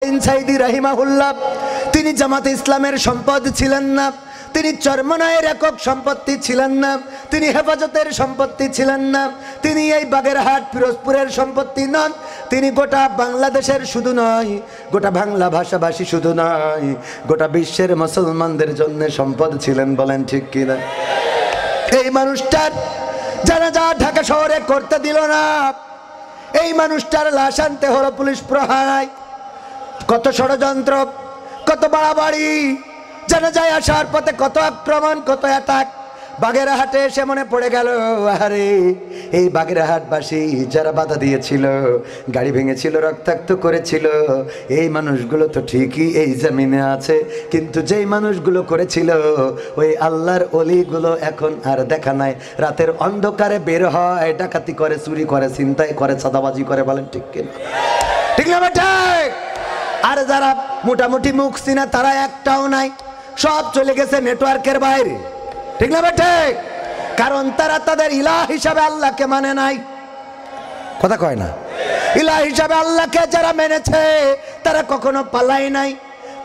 আলাউদ্দিন সাইদি রাহিমাহুল্লাহ তিনি জামাতে ইসলামের সম্পদ ছিলেন না, তিনি চরমনায়ের একক সম্পত্তি ছিলেন না, তিনি হেফাজতের সম্পত্তি ছিলেন না, তিনি এই বাগেরহাট পিরোজপুরের সম্পত্তি নন, তিনি গোটা বাংলাদেশের শুধু নয়, গোটা বাংলা ভাষাভাষী শুধু নয়, গোটা বিশ্বের মুসলমানদের জন্য সম্পদ ছিলেন। বলেন ঠিক কিনা? এই মানুষটার জানাজা ঢাকা শহরে করতে দিল না, এই মানুষটার লাশ আনতে হলো পুলিশ প্রহারায়। কত ষড়যন্ত্র, কত বাড়াবাড়ি, জানাজায় আসার পথে কত আক্রমণ, কত অ্যাটাক। বাগেরহাটে এসে মনে পড়ে গেল, আরে এই বাগেরহাটবাসী যারা বাধা দিয়েছিল, গাড়ি ভেঙেছিল, রক্তাক্ত করেছিল, এই মানুষগুলো তো ঠিকই এই জমিনে আছে, কিন্তু যেই মানুষগুলো করেছিল ওই আল্লাহর ওলিগুলো এখন আর দেখা নাই। রাতের অন্ধকারে বের হয়, ডাকাতি করে, চুরি করে, ছিনতাই করে, চাঁদাবাজি করে। বলেন ঠিক কিনা? ঠিক না বেটা? আর যারা মোটামুটি মুখ চিনা তারা একটাও নাই, সব চলে গেছে নেটওয়ার্কের বাইরে। ঠিক না বেটা? কারণ তারা তাদের ইলাহ হিসাবে আল্লাহকে মানে নাই। কথা কয় না? ইলাহ হিসাবে আল্লাহকে যারা মেনেছে তারা কখনো পালাই নাই,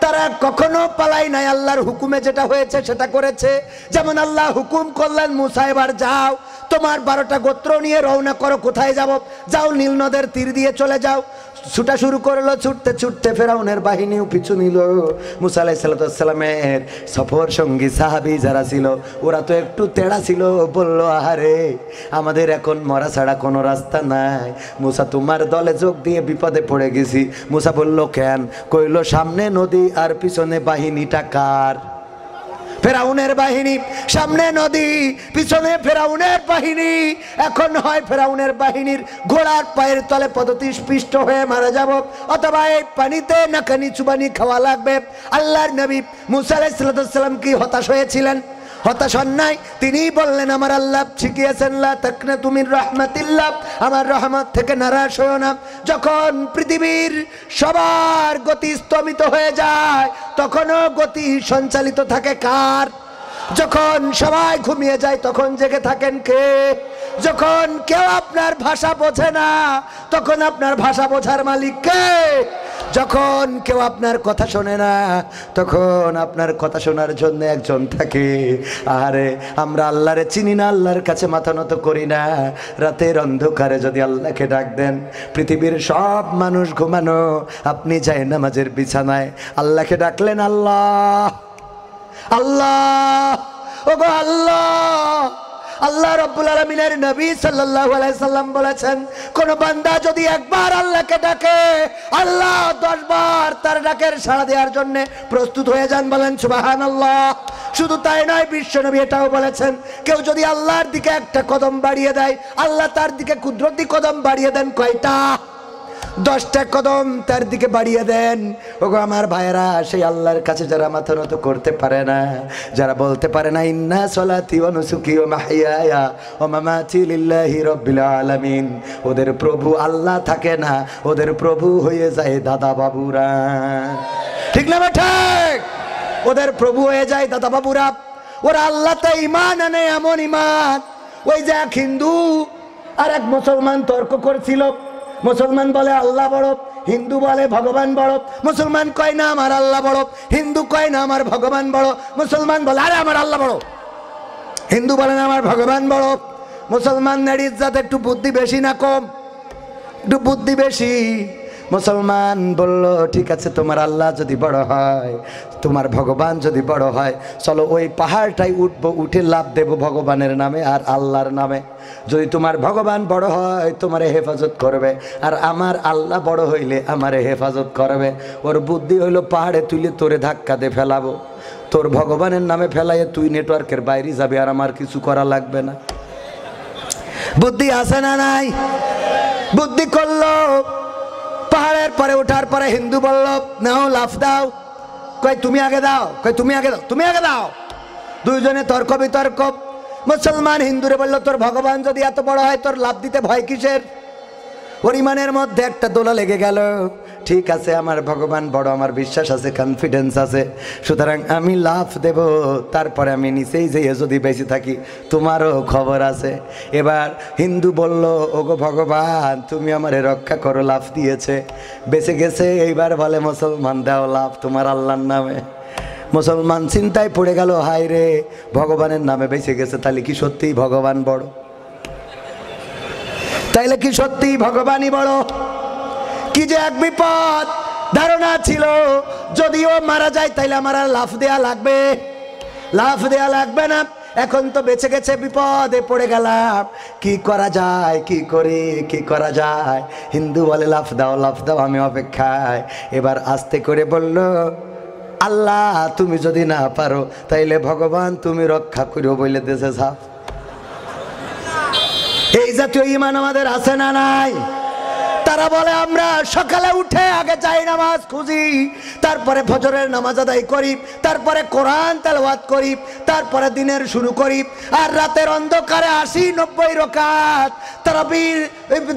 তারা কখনো পালাই নাই। আল্লাহর হুকুমে যেটা হয়েছে সেটা করেছে। যেমন আল্লাহ হুকুম করলেন, মুসা এবার যাও, তোমার 12টা গোত্র নিয়ে রওনা করো। কোথায় যাব? যাও নীল নদের তীর দিয়ে চলে যাও। ছুটা শুরু করলো, ছুটতে ছুটতে ফেরাউনের বাহিনীও পিছু নিল। মুসা আলাইহিস সালামের সফর সঙ্গী সাহাবী যারা ছিল ওরা তো একটু তেড়া ছিল, বলল, আহারে আমাদের এখন মরা ছাড়া কোনো রাস্তা নাই, মুসা তোমার দলে যোগ দিয়ে বিপদে পড়ে গেছি। মুসা বলল, কেন? কইল, সামনে নদী আর পিছনে বাহিনীটা কার? ফেরাউনের বাহিনী। সামনে নদী, পিছনে ফেরাউনের বাহিনী। এখন হয় ফেরাউনের বাহিনীর ঘোড়ার পায়ের তলে পদতলপিষ্ট হয়ে মারা যাব, অথবা এই পানিতে নাকানি চুবানি খাওয়া লাগবে। আল্লাহর নবী মুসা আলাইহিস সালাম কি হতাশ হয়েছিলেন? হতাশ হন নাই। তিনি বললেন, আমার আল্লাহ শিখিয়েছেন, লা তাকনাতু মির রাহমাতিল্লাহ, আমার রহমত থেকে নারাজ হয়ো না। যখন পৃথিবীর সবার গতি স্তমিত হয়ে যায় তখনও গতি সঞ্চালিত থাকে কার? যখন সবাই ঘুমিয়ে যায় তখন জেগে থাকেন কে? যখন কেউ আপনার ভাষা বোঝে না তখন আপনার ভাষা বোঝার মালিক কে? যখন কেউ আপনার কথা শোনে না তখন আপনার কথা শোনার জন্য একজন থাকে। আরে আমরা আল্লাহরে চিনি না, আল্লাহর কাছে মাথা নত করি না। রাতের অন্ধকারে যদি আল্লাহকে ডাক দেন, পৃথিবীর সব মানুষ ঘুমানো, আপনি যায় নামাজের বিছানায় আল্লাহকে ডাকলেন, আল্লাহ আল্লাহ, ওগো আল্লাহ। আল্লাহ রাব্বুল আলামিনের নবী সাল্লাল্লাহু আলাইহি সাল্লাম বলেছেন, কোন বান্দা যদি একবার আল্লাহকে ডাকে, আল্লাহ 10 বার তার ডাকের সাড়া দেওয়ার জন্য প্রস্তুত হয়ে যান। বলেন সুবহানাল্লাহ। শুধু তাই নয়, বিশ্ব নবী এটাও বলেছেন, কেউ যদি আল্লাহর দিকে একটা কদম বাড়িয়ে দেয়, আল্লাহ তার দিকে কুদরতি কদম বাড়িয়ে দেন কয়টা? 10টা কদম তার দিকে বাড়িয়ে দেন। ওগো আমার ভাইয়েরা, সেই আল্লাহর কাছে যারা মাথা নত করতে পারে না, যারা বলতে পারে না ইন্না সলাতি ওয়া নুসুকি ওয়া মাহইয়ায়া ওয়া মামাতি লিল্লাহি রাব্বিল আলামিন, ওদের প্রভু আল্লাহ থাকে না, ওদের প্রভু হয়ে যায় দাদা বাবুরা। ঠিক না ঠিক? ওদের প্রভু হয়ে যায় দাদা বাবুরা। ওরা আল্লাহতে ঈমান আনে, এমন ঈমান, ওই যে এক হিন্দু আর এক মুসলমান তর্ক করছিল। মুসলমান বলে আল্লাহ বড়, হিন্দু বলে ভগবান বড়। মুসলমান কয় না আমার আল্লাহ বড়, হিন্দু কয় না আমার ভগবান বড়। মুসলমান বলে আরে আমার আল্লাহ বড়, হিন্দু বলে না আমার ভগবান বড়। মুসলমানের ইজ্জত একটু বুদ্ধি বেশি না কম? একটু বুদ্ধি বেশি। মুসলমান বলল, ঠিক আছে, তোমার আল্লাহ যদি বড় হয়, তোমার ভগবান যদি বড় হয়, চলো ওই পাহাড়টাই উঠবো, উঠে লাভ দেব ভগবানের নামে আর আল্লাহর নামে। যদি তোমার ভগবান বড় হয় তোমারে হেফাজত করবে, আর আমার আল্লাহ বড় হইলে আমারে হেফাজত করবে। ওর বুদ্ধি হইলো, পাহাড়ে তুলে তোরে ধাক্কা দিয়ে ফেলাবো, তোর ভগবানের নামে ফেলাইয়ে তুই নেটওয়ার্কের বাইরে যাবে, আর আমার কিছু করা লাগবে না। বুদ্ধি আছে না নাই? বুদ্ধি করলো। পাহাড়ের পরে ওঠার পরে হিন্দু বলল, নাও লাফ দাও। কয় তুমি আগে দাও, কয় তুমি আগে দাও, তুমি আগে দাও। দুইজনে তর্ক বিতর্ক। মুসলমান হিন্দুরে বলল, তোর ভগবান যদি এত বড় হয় তোর লাফ দিতে ভয় কিসের? ওর ইমানের মধ্যে একটা দোলা লেগে গেল। ঠিক আছে, আমার ভগবান বড়, আমার বিশ্বাস আছে, কনফিডেন্স আছে, সুতরাং আমি লাফ দেব, তারপরে আমি নিচেই যেয়ে যদি বেঁচে থাকি তোমারও খবর আছে। এবার হিন্দু বলল, ওগো ভগবান তুমি আমারে রক্ষা করো, লাফ দিয়েছে, বেঁচে গেছে। এইবার বলে মুসলমান দাও লাফ তোমার আল্লাহর নামে। মুসলমান চিন্তায় পড়ে গেল, হায় রে ভগবানের নামে বেঁচে গেছে, তাহলে কি সত্যিই ভগবান বড়? তাইলে কি সত্যিই ভগবানই বড়? কি যে এক বিপদ! ধারণা ছিল যদিও মারা যায় তাইলে আমার আর লাফ দেয়া লাগবে, লাফ দেয়া লাগবে না। এখন তো বেঁচে গেছে, বিপদে পড়ে গেলাম, কি করা যায়, কি করি, কি করা যায়? হিন্দু বলে লাফ দাও, লাফ দাও, আমি অপেক্ষায়। এবার আস্তে করে বলল, আল্লাহ তুমি যদি না পারো তাইলে ভগবান তুমি রক্ষা করো বলে দেশে সাফ। এই জাতীয় ঈমান আমাদের আছে না নাই? তারা বলে আমরা সকালে উঠে আগে যাই নামাজ খুঁজি, তারপরে ফজরের নামাজ আদায় করি, তারপরে কোরআন তেলাওয়াত করি, তারপরে দিনের শুরু করি, আর রাতের অন্ধকারে 80-90 রাকাত তারাবির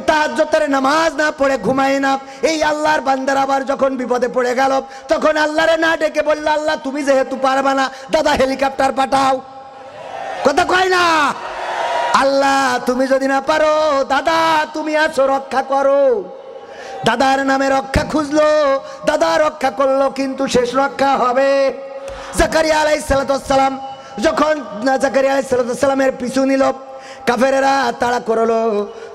তাহাজ্জুদের নামাজ না পড়ে ঘুমাই না। এই আল্লাহর বান্দার আবার যখন বিপদে পড়ে গেল, তখন আল্লাহরে না ডেকে বলল, আল্লাহ তুমি যেহেতু পারবা না, দাদা হেলিকপ্টার পাঠাও। কথা কয় না? আল্লাহ তুমি যদি না পারো, দাদা তুমি আছো, রক্ষা করো। দাদার নামে রক্ষা খুঁজলো, দাদা রক্ষা করলো, কিন্তু শেষ রক্ষা হবে। জাকারিয়া আলাইহিস সালাম যখন জাকারিয়া আলাইহিস সালামের পিছু নিল, কাফেরেরা তাড়া করলো,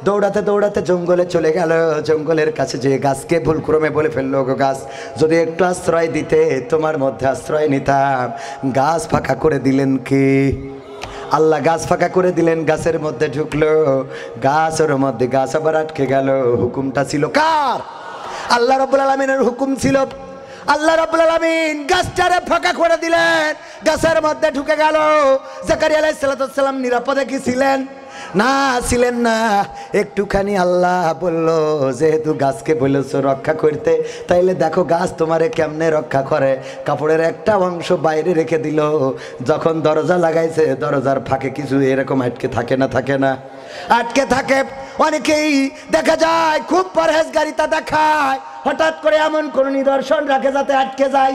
দৌড়াতে দৌড়াতে জঙ্গলে চলে গেল। জঙ্গলের কাছে যে গাছকে ভুলক্রমে বলে ফেললো, গো গাছ যদি একটু আশ্রয় দিতে তোমার মধ্যে আশ্রয় নিতাম। গাছ ফাঁকা করে দিলেন কি? আল্লাহ গাছ ফাঁকা করে দিলেন, গাছের মধ্যে ঢুকলো, গাছের মধ্যে গাছ আবার আটকে গেল। হুকুমটা ছিল কার? আল্লাহ রাব্বুল আলামিনের হুকুম ছিল। আল্লাহ রাব্বুল আলামিন গাছটারে ফাঁকা করে দিলেন, গাছের মধ্যে ঢুকে গেল। জাকারিয়া আলাইহিস সালাম নিরাপদে কি ছিলেন? না, ছিলেন না। একটুখানি আল্লাহ বলল, যেহেতু গাছকে বলেছো রক্ষা করতে, তাইলে দেখো গাছ তোমারে কেমনে রক্ষা করে। কাপড়ের একটা অংশ বাইরে রেখে দিল, যখন দরজা লাগাইছে দরজার ফাঁকে কিছু এরকম আটকে থাকে না? থাকে না? আটকে থাকে। অনেকেই দেখা যায় খুব পরহেজগারিতা দেখায়, হঠাৎ করে এমন কোন নিদর্শন রাখে যাতে আটকে যায়।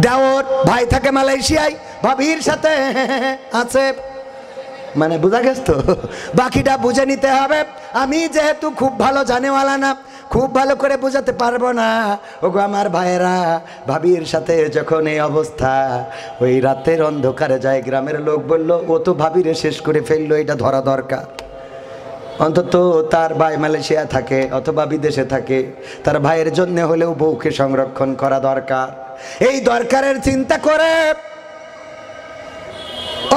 দেওর ভাই থাকে মালয়েশিয়ায়, ভাবির সাথে আছে, মানে বোঝা গেছে তো? বাকিটা বুঝে নিতে হবে। আমি যেহেতু খুব ভালো জানেওয়ালা না, খুব ভালো করে বোঝাতে পারবো না। ওগো আমার ভাইয়েরা, ভাবির সাথে যখন এই অবস্থা, ওই রাতের অন্ধকারে যায়, গ্রামের লোক বলল, ও তো ভাবিরে শেষ করে ফেললো, এটা ধরা দরকার। অন্তত তার ভাই মালয়েশিয়া থাকে অথবা বিদেশে থাকে, তার ভাইয়ের জন্য হলেও বউকে সংরক্ষণ করা দরকার। এই দরকারের চিন্তা করে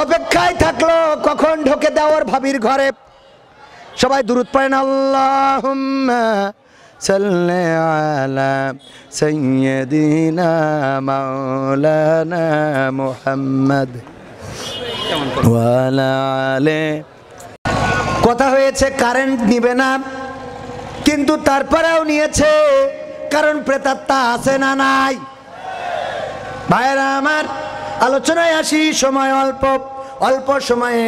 অপেক্ষায় থাকলো কখন ঢোকে দেওয়ার ভাবির ঘরে। সবাই দুরূদ পড়েন, আল্লাহুম্মা সাল্লি আলা সাইয়্যিদিনা মাওলানা মুহাম্মদ ওয়া আলা আলি। কথা হয়েছে কারেন্ট নিবে না, কিন্তু তারপরেও নিয়েছে, কারণ প্রেতাত্মা আছে না নাই? ভাইরা আমার, আলোচনায় আসি। সময় অল্প, অল্প সময়ে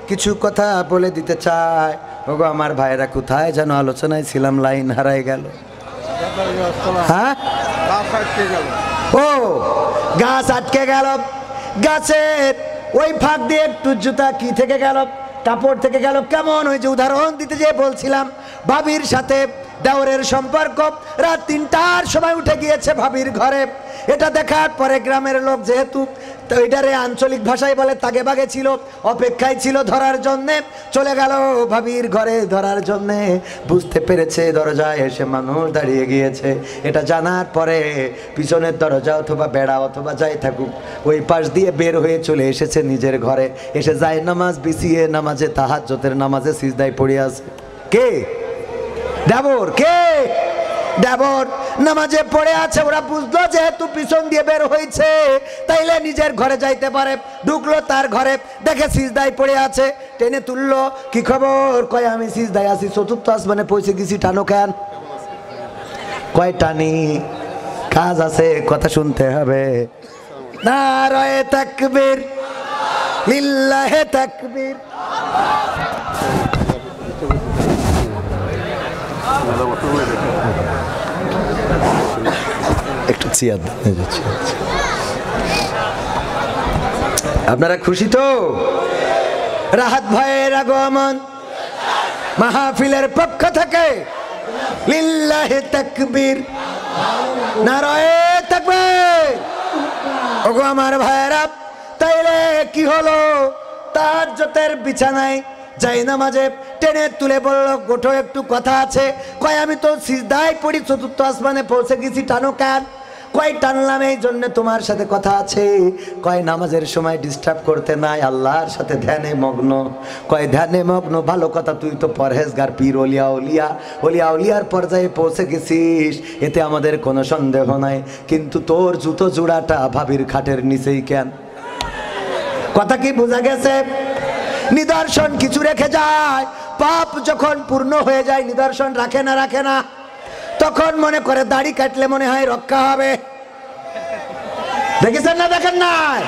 কিছু কথা বলে দিতে চাই। ওগো আমার ভাইরা, কোথায় যেন আলোচনায় ছিলাম, লাইন হারাই গেল। হ্যাঁ, ও গাছ আটকে গেল, গাছের ওই ফাঁক দিয়ে একটু জুতা কি থেকে গেল, কাপড় থেকে গেল। কেমন? ওই যে উদাহরণ দিতে যে বলছিলাম, ভাবির সাথে দেওরের সম্পর্ক। রাত 3টার সময় উঠে গিয়েছে ভাবির ঘরে। এটা দেখার পরে গ্রামের লোক, যেহেতু তো এটারে আঞ্চলিক ভাষায় বলে, তাগে বাগে ছিল, অপেক্ষায় ছিল ধরার জন্যে, চলে গেল ভাবির ঘরে ধরার জন্যে। বুঝতে পেরেছে দরজায় এসে মানুষ দাঁড়িয়ে গিয়েছে। এটা জানার পরে পিছনের দরজা অথবা বেড়া অথবা যাই থাকুক, ওই পাশ দিয়ে বের হয়ে চলে এসেছে নিজের ঘরে। এসে যায় নামাজ বিছিয়ে, নামাজে তাহাজ্জুদের নামাজে সিজদায় পড়ে আছে। কে? দেবর। কে? দেবর নামাজে পড়ে আছে। ওরা বুঝলো যেহেতু পিছন দিয়ে বের হয়েছে, তাইলে নিজের ঘরে যাইতে পারে। ঢুকলো তার ঘরে, দেখে সিজদায় পড়ে আছে। টেনে তুললো, কি খবর? কয় আমি সিজদায় আছি, চতুর্থ আসমানে পৌঁছে গেছি। টানো কেন? কয় টানি, কাজ আছে, কথা শুনতে হবে। নারায়ে তাকবীর, লিল্লাহে তাকবীর। আপনারা খুশি তো? রাহাত ভাইয়ের আগমন মাহফিলের পক্ষ থেকে লিল্লাহি তাকবীর, নারায়ে তাকবীর। ওগো আমার ভাইয়েরা, তাইলে কি হলো? তাহাজ্জুদের বিছানায় যাই নামাজে টেনে তুলে বলল, গোটো একটু কথা আছে। কয় আমি তো সিজদায় পড়ি, চতুর্থ আসমানে পৌঁছে গেছি, টানো কেন? কয় টানলাম এই জন্য তোমার সাথে কথা আছে। কয় নামাজের সময় ডিস্টার্ব করতে নাই, আল্লাহর সাথে ধ্যানে মগ্ন। কয় ধ্যানে মগ্ন, ভালো কথা, তুই তো পরহেজগার পীর ওলিয়া উলিয়া ওলিয়া উলিয়ার পর্যায়ে পৌঁছে গেছিস, এতে আমাদের কোনো সন্দেহ নাই। কিন্তু তোর জুতো জোড়াটা ভাবির খাটের নিচেই কেন? কথা কি বোঝা গেছে? নিদর্শন কিছু রেখে যায়, পাপ যখন পূর্ণ হয়ে যায় নিদর্শন রাখে না, রাখে না। তখন মনে করে দাড়ি কাটলে মনে হয় রক্ষা হবে। দেখেছেন না? দেখেন নাই?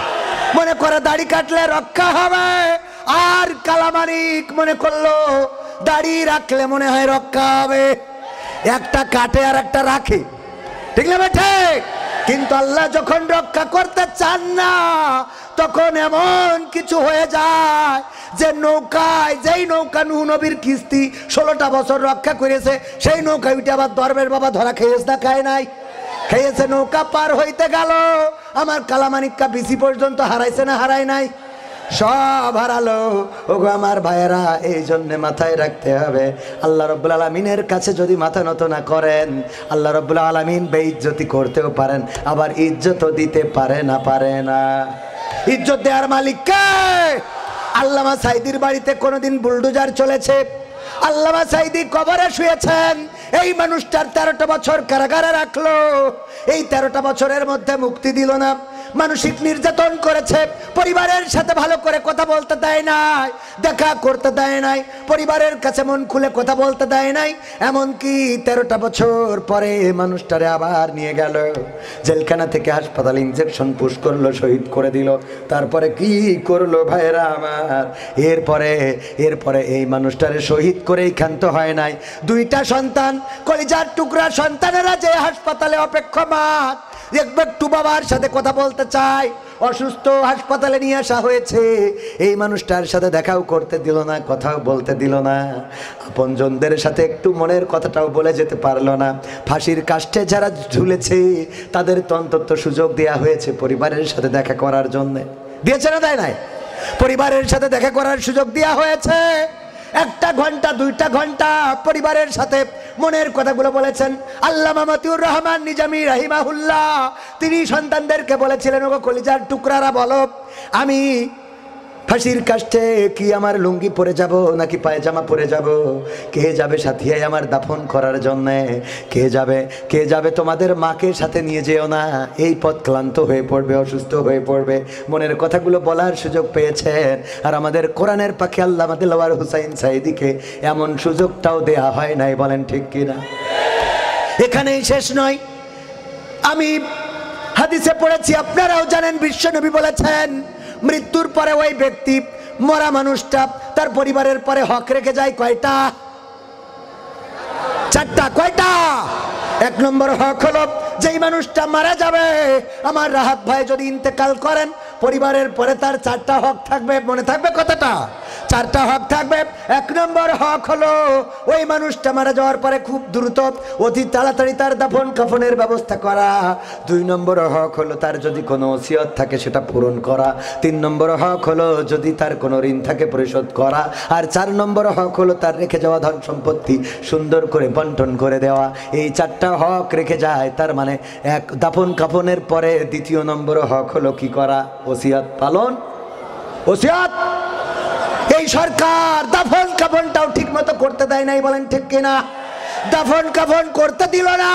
মনে করে দাড়ি কাটলে রক্ষা হবে। আর কালামানিক মনে করলো দাড়ি রাখলে মনে হয় রক্ষা হবে। একটা কাটে আর একটা রাখে, ঠিক না বেঠে? কিন্তু আল্লাহ যখন রক্ষা করতে চান না, তখন এমন কিছু হয়ে যায় যে নৌকায়, যেই নৌকা নূহ নবীর কিস্তি 16টা বছর রক্ষা করেছে, সেই নৌকা উঠে আবার দরবের বাবা ধরা খেয়েছে না খায় নাই? খেয়েছে। নৌকা পার হইতে গেল, আমার কালামানিক্কা বিসি পর্যন্ত হারাইছে না হারাই নাই? সব হারালো। ওগো আমার ভাইয়েরা, এই জন্য মাথায় রাখতে হবে, আল্লাহ রাব্বুল আলামিনের কাছে যদি মাথা নত না করেন, আল্লাহ রাব্বুল আলামিন বেইজ্জতি করতেও পারেন, আবার ইজ্জতও দিতে পারে না, পারে না। ইজ্জত দেওয়ার মালিক কে? আল্লামা সাইদির বাড়িতে কোনোদিন বুলডোজার চলেছে? আল্লামা সাইদি কবরে শুয়েছেন, এই মানুষটার 13টা বছর কারাগারে রাখলো। এই 13টা বছরের মধ্যে মুক্তি দিল না, মানসিক নির্যাতন করেছে, পরিবারের সাথে ভালো করে কথা বলতে দেয় নাই, দেখা করতে দেয় নাই, পরিবারের কাছে মন খুলে কথা বলতে দেয় নাই। এমনকি 13টা বছর পরে মানুষটারে আবার নিয়ে গেল জেলখানা থেকে হাসপাতাল, ইনজেকশন পুশ করলো, শহীদ করে দিল। তারপরে কি করলো ভাইরা আমার? এরপরে এই মানুষটারে শহীদ করেই ক্ষান্ত হয় নাই। 2টা সন্তান, কলিজার টুকরা সন্তানেরা যে হাসপাতালে অপেক্ষমান, একটু বাবার সাথে কথা বলতে চাই, অসুস্থ, হাসপাতালে নিয়ে আসা হয়েছে। এই মানুষটার সাথে দেখাও করতে দিল না, কথাও বলতে দিল না, আপনজনদের সাথে একটু মনের কথাটাও বলে যেতে পারলো না। ফাঁসির কাষ্ঠে যারা ঝুলেছে তাদের তো অন্তত সুযোগ দেওয়া হয়েছে পরিবারের সাথে দেখা করার জন্য। দিয়েছে না, দেয় নাই? পরিবারের সাথে দেখা করার সুযোগ দেওয়া হয়েছে। 1 ঘন্টা 2টা ঘন্টা পরিবারের সাথে মনের কথাগুলো বলেছেন। আল্লামা মতিউর রহমান নিজামী রাহিমাহুল্লাহ তিনি সন্তানদেরকে বলেছিলেন, ওগো কলিজার টুকরারা, বলো আমি ফাঁসির কাষ্ঠে কি আমার লুঙ্গি পরে যাব নাকি পায়জামা পরে যাব? কে যাবে সাথিয়ে আমার দাফন করার জন্যে? কে যাবে? তোমাদের মাকে সাথে নিয়ে যেও না, এই পথ ক্লান্ত হয়ে পড়বে, অসুস্থ হয়ে পড়বে। মনের কথাগুলো বলার সুযোগ পেয়েছেন। আর আমাদের কোরআনের পাখি আল্লামা দেলোয়ার হোসাইন সাইদিকে এমন সুযোগটাও দেয়া হয় নাই, বলেন ঠিক কিনা? এখানেই শেষ নয়, আমি হাদিসে পড়েছি, আপনারাও জানেন, বিশ্বনবী বলেছেন মৃত্যুর পরে ওই ব্যক্তি, মরা মানুষটা তার পরিবারের পরে হক রেখে যায় কয়টা? 4টা। কয়টা? 1 নম্বর হক হলো, যেই মানুষটা মারা যাবে, আমার রাহাত ভাই যদি ইন্তেকাল করেন, পরিবারের পরে তার 4টা হক থাকবে। মনে থাকবে কথাটা? 4টা হক থাকবে। 1 নম্বর হক হলো ওই মানুষটা মারা যাওয়ার পরে খুব দ্রুত, অতি তাড়াতাড়ি তার দাফন কাফনের ব্যবস্থা করা। 2 নম্বর হক হলো তার যদি কোনো ওসিয়ত থাকে সেটা পূরণ করা। 3 নম্বর হক হলো যদি তার কোনো ঋণ থাকে পরিশোধ করা। আর 4 নম্বর হক হলো তার রেখে যাওয়া ধন সম্পত্তি সুন্দর করে বন্টন করে দেওয়া। এই 4টা হক রেখে যায়, তার মানে দাফন কাফনের পরে 2য় নম্বর হক হলো কি করা? ওসিয়ত পালন। ওসিয়ত। এই সরকার দাফন কাফনটাও ঠিক মতো করতে দেয় নাই, বলেন ঠিক কিনা? দাফন কাফন করতে দিল না।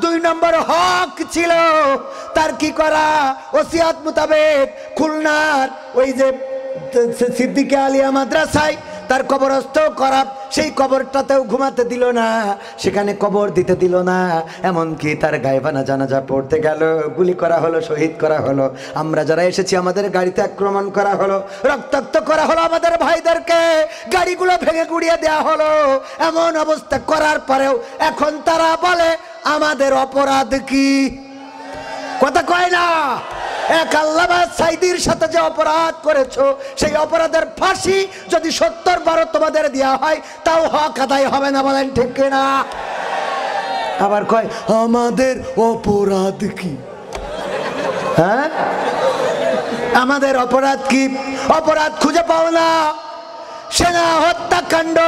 2 নম্বর হক ছিল তার কি করা? ওসিয়ত মোতাবেক খুলনার ওই যে সিদ্দিকে আলিয়া মাদ্রাসায় তার কবরস্থ করা, সেই কবরটাতেও ঘুমাতে দিল না, সেখানে কবর দিতে দিল না। এমনকি তার গায়েবানা জানাজা পড়তে গেল, গুলি করা হলো, শহীদ করা হলো। আমরা যারা এসেছি আমাদের গাড়িতে আক্রমণ করা হলো, রক্তাক্ত করা হলো আমাদের ভাইদেরকে, গাড়িগুলো ভেঙে গুড়িয়ে দেওয়া হলো। এমন অবস্থা করার পরেও এখন তারা বলে আমাদের অপরাধ কি? কথা কয় না। এক আল্লামা সাঈদীর সাথে যে অপরাধ করেছো সেই অপরাধের ফাঁসি যদি 70 বার তোমাদের দেওয়া হয় তাও হক আদায় হবে না, বলেন ঠিক কিনা? আবার কয় আমাদের অপরাধ কি? হ্যাঁ, আমাদের অপরাধ কি? অপরাধ খুঁজে পাও না। সেনা হত্যাকাণ্ড,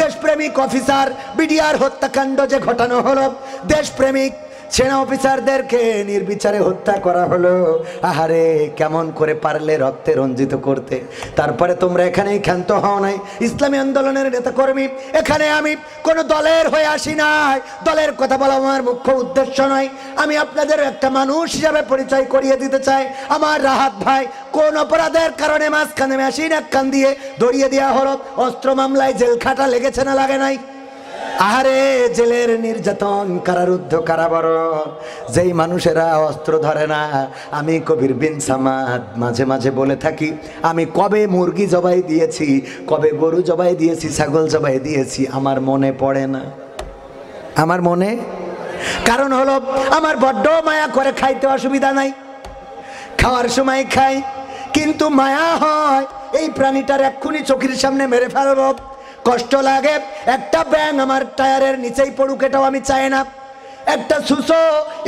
দেশপ্রেমিক অফিসার বিডিআর হত্যাকাণ্ড যে ঘটানো হলো, দেশপ্রেমিক সেনা অফিসারদেরকে নির্বিচারে হত্যা করা হলো। আহারে, কেমন করে পারলে রক্তে রঞ্জিত করতে। তারপরে তোমরা এখানেই ক্ষান্ত হও নাই, ইসলামী আন্দোলনের নেতাকর্মী। এখানে আমি কোনো দলের হয়ে আসি নাই, দলের কথা বলা আমার মুখ্য উদ্দেশ্য নয়। আমি আপনাদের একটা মানুষ হিসাবে পরিচয় করিয়ে দিতে চাই। আমার রাহাত ভাই কোন অপরাধের কারণে মাঝখানে মেশিন এক কান দিয়ে ধরিয়ে দেওয়া হলো, অস্ত্র মামলায় জেল খাটা লেগেছে না লাগে নাই? আহারে, জেলের নির্যাতন, কারারুদ্ধ, কারাবরণ। যেই মানুষেরা অস্ত্র ধরে না, আমি কবির বিন সামাদ মাঝে মাঝে বলে থাকি, আমি কবে মুরগি জবাই দিয়েছি, কবে গরু জবাই দিয়েছি, ছাগল জবাই দিয়েছি, আমার মনে পড়ে না। আমার মনে, কারণ হলো আমার বড্ড মায়া করে, খাইতে অসুবিধা নাই, খাওয়ার সময় খাই, কিন্তু মায়া হয় এই প্রাণীটার এক্ষুনি চোখের সামনে মেরে ফেলব, কষ্ট লাগে। একটা ব্যাঙ আমার টায়ারের নিচেই পড়ুক, এটাও আমি চাই না। একটা সুসো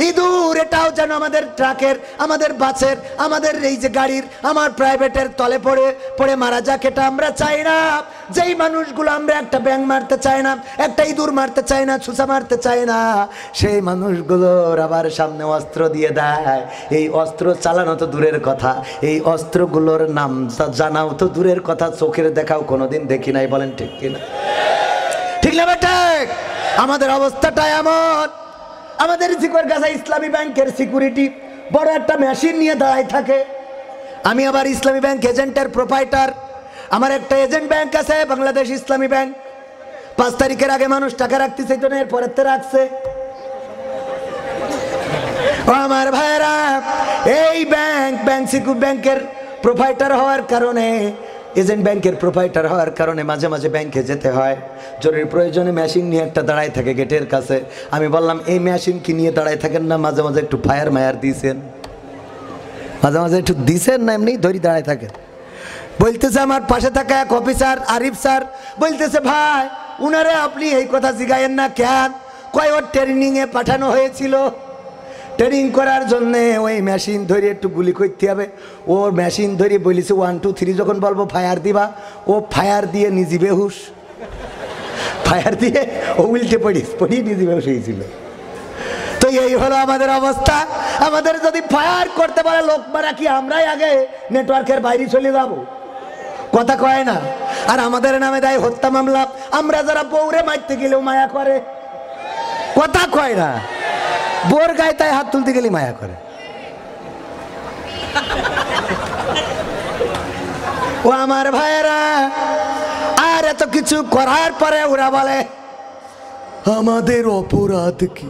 ইঁদুর, এটাও যেন আমাদের ট্রাকের, আমাদের বাসের, আমাদের এই যে গাড়ির, আমার প্রাইভেটের তলে পড়ে পড়ে মারা যাক, এটা আমরা চাই না। যেই মানুষগুলো আমরা একটা ব্যাঙ মারতে চাই না, একটা ইঁদুর মারতে চাই না, সুসা মারতে চাই না, সেই মানুষগুলোর আবার সামনে অস্ত্র দিয়ে দেয়। এই অস্ত্র চালানো তো দূরের কথা, এই অস্ত্রগুলোর নাম জানাও তো দূরের কথা, চোখের দেখাও কোনোদিন দেখি নাই, বলেন ঠিক কিনা? ঠিক না বেটা? আমাদের অবস্থাটা এমন। আমাদের কাছে ইসলামী ব্যাংকের সিকিউরিটি বড় একটা মেশিন নিয়ে দাঁড়ায় থাকে। আমি আবার ইসলামী ব্যাংক এজেন্টের প্রোপাইটার। আমার একটা এজেন্ট ব্যাংক আছে, বাংলাদেশ ইসলামী ব্যাংক। 5 তারিখের আগে মানুষ টাকা রাখতে চাইতো না, এরপরেতে রাখছে। ও আমার ভাইরা, এই ব্যাংকের প্রোপাইটার হওয়ার কারণে, এজেন্ট ব্যাংকের প্রোপাইটার হওয়ার কারণে মাঝে মাঝে ব্যাংকে যেতে হয়। জরুরি প্রয়োজনে মেশিন নিয়ে একটা দাঁড়ায় থাকে গেটের কাছে। আমি বললাম, এই মেশিন কি নিয়ে দাঁড়ায় থাকেন না, মাঝে মাঝে একটু ফায়ার মায়ার দিয়েছেন, মাঝে মাঝে একটু দিছেন না, এমনি ধরি দাঁড়ায় থাকেন। বলতেছে আমার পাশে থাকা এক অফিসার আরিফ স্যার বলতেছে, ভাই উনারে আপনি এই কথা জিগায়েন না কেন? কয় ওর ট্রেনিংয়ে পাঠানো হয়েছিল, ট্রেনিং করার জন্যে ওই মেশিন ধরে একটু গুলি করতে হবে। ও মেশিন ধরে বলেছে 1 2 3 যখন বলবো ফায়ার দিবা, ও ফায়ার দিয়ে নিজে বেহুশ, ফায়ার দিয়ে ও উল্টে পড়িয়ে নিজে বেহুশ হয়েছিল। তো এই হলো আমাদের অবস্থা। আমাদের যদি ফায়ার করতে পারে লোক মারা, কি আমরাই আগে নেটওয়ার্কের বাইরে চলে যাব? কথা কয় না। আর আমাদের নামে দেয় হত্যা মামলা। আমরা যারা বউরে মারতে গেলেও মায়া করে, কথা কয় না। বোর গায়ে তাই হাত তুলতে গেলে মায়া করে। ও আমার ভাইয়েরা, আর এত কিছু করার পরে ওরা বলে আমাদের অপরাধ কি?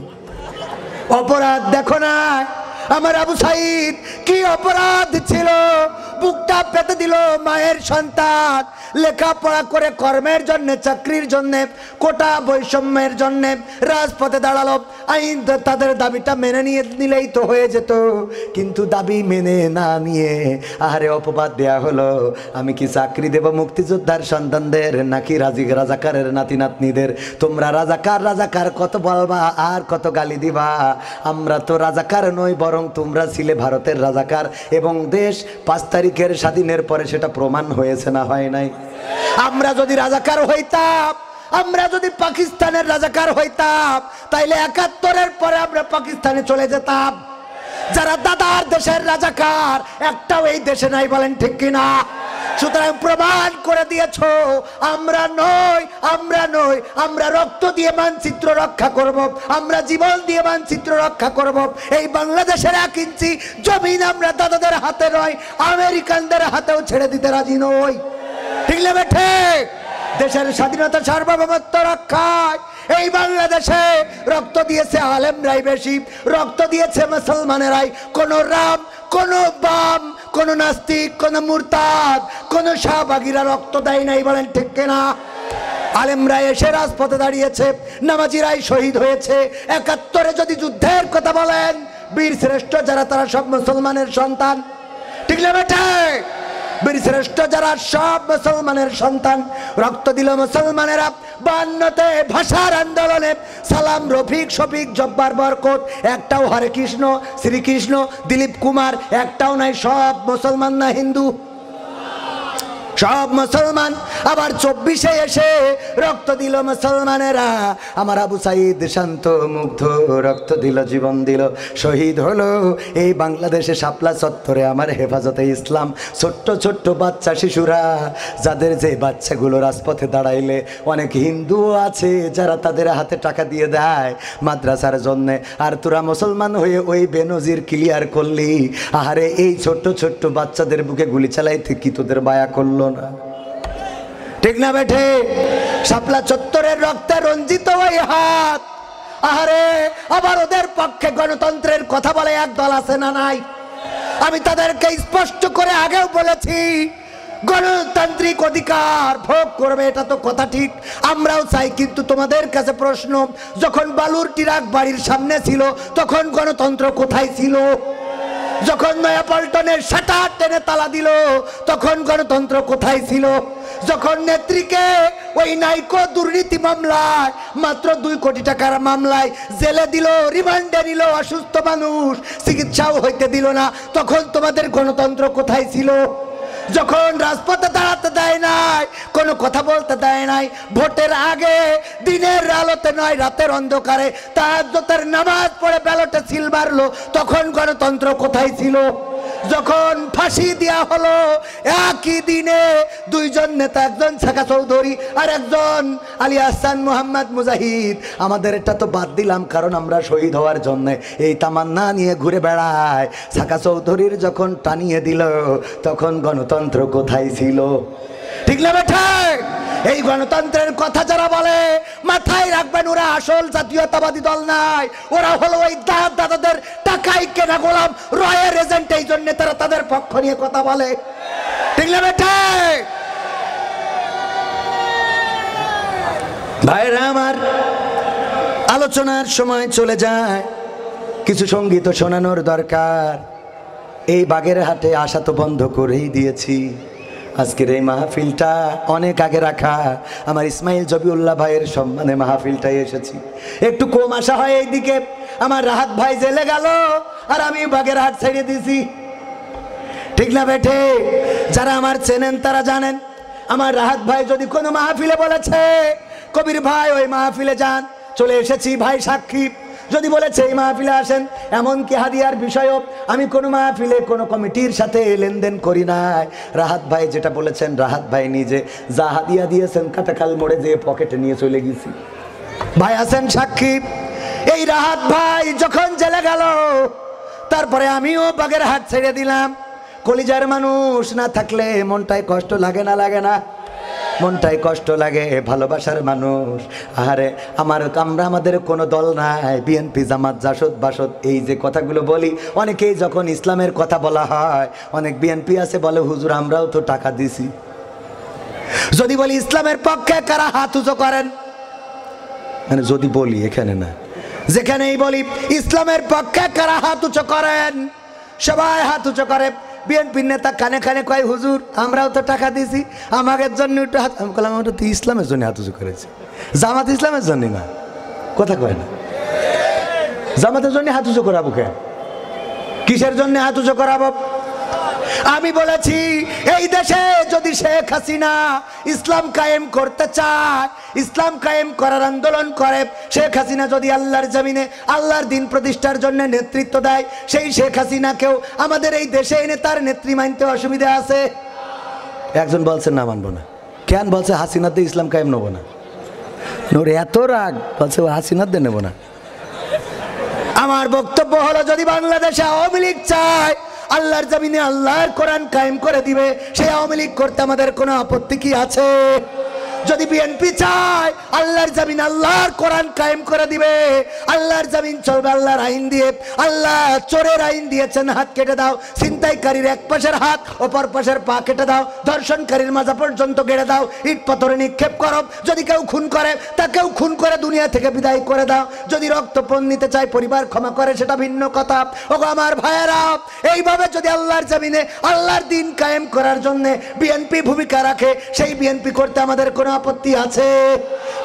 অপরাধ দেখো না, আমার আবু সাঈদ কি অপরাধ ছিল? বুকটা পেতে দিল মায়ের সন্তান, লেখাপড়া করে কর্মের জন্য, চাকরির জন্য, কোটা বৈষম্যের জন্য রাজপথে দাঁড়ালো। আইন তাদের দাবিটা মেনে নিলেই তো হয়ে যেত, কিন্তু দাবি মেনে না নিয়ে আরে অপবাদ দেয়া হলো। আমি কি চাকরি দেব মুক্তিযোদ্ধার সন্তানদের, নাকি রাজাকারের নাতি নাতনিদের? তোমরা রাজাকার কত বলবা আর কত গালি দিবা? আমরা তো রাজাকার নই, বরং তোমরা ছিলে ভারতের রাজাকার। এবং দেশ 5 তারিখের স্বাধীনের পরে সেটা প্রমাণ হয়েছে না হয় নাই? আমরা যদি রাজাকার হইতাম, আমরা যদি পাকিস্তানের রাজাকার হইতাম, তাইলে 71-এর পরে আমরা পাকিস্তানে চলে যেতাম। যারা দাদার দেশের রাজাকার একটাও এই দেশে নাই, বলেন ঠিক কিনা? সুতরাং প্রমাণ করে দিয়েছো আমরা নই, আমরা রক্ত দিয়ে মানচিত্র রক্ষা করব, আমরা জীবন দিয়ে মানচিত্র রক্ষা করব। এই বাংলাদেশের 1 ইঞ্চি জমিন আমরা দাদাদের হাতে নয়, আমেরিকানদের হাতেও ছেড়ে দিতে রাজি নই। ঠিক না ঠিক? দেশের স্বাধীনতা সার্বভৌমত্ব রক্ষায় এই বাংলাদেশে রক্ত দিয়েছে আলেমরাই বেশি, রক্ত দিয়েছে মুসলমানেরাই। কোন রাম, কোন বাম, কোন নাস্তিক, কোন মুরতাদ, কোন শাহবাগীরা রক্ত দেয় নাই, বলেন ঠিক কিনা? আলেমরা এসে রাজপথে দাঁড়িয়েছে, নামাজিরাই শহীদ হয়েছে। 71-এ যদি যুদ্ধের কথা বলেন, বীর শ্রেষ্ঠ যারা তারা সব মুসলমানের সন্তান, ঠিক না বেটা? বীর শ্রেষ্ঠ যারা সব মুসলমানের সন্তান, রক্ত দিল মুসলমানেরা 52তে ভাষার আন্দোলনে। সালাম, রফিক, শফিক, জব্বার, বরকত, একটাও হরে কৃষ্ণ, শ্রীকৃষ্ণ, দিলীপ কুমার একটাও নাই। সব মুসলমান না হিন্দু? সব মুসলমান। আবার 24-এ এসে রক্ত দিল মুসলমানেরা। আমার আবু সাইদ শান্ত মুগ্ধ রক্ত দিল, জীবন দিল, শহীদ হলো এই বাংলাদেশে শাপলা চত্বরে আমার হেফাজতে ইসলাম। ছোট্ট ছোট্ট বাচ্চা শিশুরা, যাদের যে বাচ্চাগুলো রাজপথে দাঁড়াইলে অনেক হিন্দু আছে যারা তাদের হাতে টাকা দিয়ে দেয় মাদ্রাসার জন্যে, আর তোরা মুসলমান হয়ে ওই বেনজির ক্লিয়ার করলি। আরে এই ছোট্ট ছোট্ট বাচ্চাদের বুকে গুলি চালাইতে কি তোদের মায়া করলো না? ঠিক না বেঠে? শাপলা চত্বরের রক্তে রঞ্জিত ওই হাত। আরে আবার ওদের পক্ষে গণতন্ত্রের কথা বলে এক দল আছে না নাই? আমি তাদেরকে স্পষ্ট করে আগেও বলেছি, গণতান্ত্রিক অধিকার ভোগ করবে, এটা তো কথা ঠিক, আমরাও চাই। কিন্তু তোমাদের কাছে প্রশ্ন, যখন বালুর ট্রাক বাড়ির সামনে ছিল তখন গণতন্ত্র কোথায় ছিল? যখন নয়াপল্টনের শাটার টেনে তালা দিল তখন গণতন্ত্র কোথায় ছিল? যখন নেত্রীকে ওই নাইকো দুর্নীতি মামলায়, মাত্র 2 কোটি টাকার মামলায় জেলে দিল, রিমান্ডে নিল, অসুস্থ মানুষ চিকিৎসাও হইতে দিল না, তখন তোমাদের গণতন্ত্র কোথায় ছিল? যখন রাজপথে দাঁড়াতে দেয় নাই, কোনো কথা বলতে দেয় নাই, ভোটের আগে দিনের আলোতে নয় রাতের অন্ধকারে তাহাজ্জুদের নামাজ পড়ে ব্যালটে সিল মারলো, তখন গণতন্ত্র কোথায় ছিল? যখন ফাঁসি দেওয়া হলো একই দিনে 2 জন নেতা, একজন ছাকা চৌধুরী আর একজন আলী আহসান মোহাম্মদ মুজাহিদ, আমাদের এটা তো বাদ দিলাম কারণ আমরা শহীদ হওয়ার জন্য এই তামান্না নিয়ে ঘুরে বেড়ায়, ছাকা চৌধুরীর যখন টানিয়ে দিল তখন গণতন্ত্র কোথায় ছিল? ঠিক না বেটা? এই গণতন্ত্রের কথা যারা বলে মাথায় রাখবেন, ওরা আসল জাতীয়তাবাদী দল নাই, ওরা হলো ওই দাদাদের টাকায় কেনা গোলাম রয়ের এজেন্ট। এই জন্য তারা তাদের পক্ষ নিয়ে কথা বলে, ঠিক না বেটা? ভাইরা আমার, আলোচনার সময় চলে যায়, কিছু সঙ্গীত শোনানোর দরকার। এই বাগেরহাটে আসা তো বন্ধ করেই দিয়েছি। আজকের এই মাহফিলটা অনেক আগে রাখা, আমার ইসমাইল জবিউল্লাহ ভাইয়ের সম্মানে মাহফিলটাই এসেছি। একটু কম আসা হয় এইদিকে, আমার রাহাত ভাই জেলে গেল আর আমি বাগেরহাট ছেড়ে দিছি, ঠিক না বেঠে? যারা আমার চেনেন তারা জানেন, আমার রাহাত ভাই যদি কোনো মাহফিলে বলেছে কবির ভাই ওই মাহফিলে যান, চলে এসেছি, ভাই সাক্ষী। যদি বলেছে এই মাহফিলে আসেন, এমনকি হাদিয়ার বিষয়ও আমি কোনো মাহফিলে কোনো কমিটির সাথে লেনদেন করি নাই। রাহাত ভাই যেটা বলেছেন, রাহাত ভাই নিজে যা হাদিয়া দিয়েছেন কাটাখাল মোড়ে যেয়ে পকেটে নিয়ে চলে গেছি, ভাই আছেন সাক্ষী। এই রাহাত ভাই যখন জেলে গেল তারপরে আমিও বাগেরহাট ছেড়ে দিলাম। কলিজার মানুষ না থাকলে মনটায় কষ্ট লাগে না? লাগে না? মনটাই কষ্ট লাগে। ভালোবাসার মানুষ, আরে আমরা আমাদের কোনো দল নাই, বিএনপি, জামাত, জাসদ, বাসদ, এই যে কথাগুলো বলি, অনেকেই যখন ইসলামের কথা বলা হয়, অনেক বিএনপি আছে বলে হুজুর আমরাও তো টাকা দিছি। যদি বলি ইসলামের পক্ষে কারা হাত উঁচু করেন, মানে যদি বলি এখানে না, যেখানেই বলি ইসলামের পক্ষে কারা হাত উঁচু করেন, সবাই হাত উঁচু করে। বিএনপির নেতা কানে কানে কয় হুজুর আমরাও তো টাকা দিছি, আমাদের জন্য একটু হাত। আমি বললাম আমরা তো ইসলামের জন্য হাত উঁচু করেছি, জামাত ইসলামের জন্য না। কথা কয় না, জামাতের জন্য হাত উঁচু করাবো কেন? কিসের জন্য হাত উঁচু করাবো? আমি বলেছি এই দেশে যদি শেখ হাসিনা ইসলাম কায়েম করতে চায়, ইসলাম কায়েম করার আন্দোলন করে, শেখ হাসিনা যদি আল্লাহর জমিনে আল্লাহর দিন প্রতিষ্ঠার জন্য নেতৃত্ব দেয়, সেই শেখ হাসিনাকেও আমাদের এই দেশে এনে তার নেত্রী মানতে অসুবিধা আছে? একজন বলছে না মানবো না। কেন? বলছে হাসিনাতে ইসলাম কায়েম নেবো না। ওর এত রাগ, বলছে হাসিনাতে নেবো না। আমার বক্তব্য হলো যদি বাংলাদেশে আওয়ামী লীগ চায় আল্লাহর জমিনে আল্লাহর কোরআন কায়েম করে দিবে, সেই আওয়ামী লীগ করতে আমাদের কোনো আপত্তি কি আছে? যদি বিএনপি চায় আল্লাহর জমিন আল্লাহর কোরআন কায়েম করে দিবে, আল্লাহর জমিন চলবে আল্লাহর আইন দিয়ে। আল্লাহ চোরের আইন দিয়েছেন, হাত কেটে দাও, ছিনতাইকারীর এক পাশের হাত অপর পাশের পা কেটে দাও, ধর্ষণকারীর মাজা পর্যন্ত গেড়ে দাও, ইট পাথরে নিক্ষেপ করো। যদি কেউ খুন করে তাকেও খুন করে দুনিয়া থেকে বিদায় করে দাও। যদি রক্তপণ নিতে চায়, পরিবার ক্ষমা করে, সেটা ভিন্ন কথা। ওগো আমার ভাইয়েরা, এইভাবে যদি আল্লাহর জমিনে আল্লাহর দিন কায়েম করার জন্য বিএনপি ভূমিকা রাখে, সেই বিএনপি করতে আমাদের কোনো আপত্তি আছে?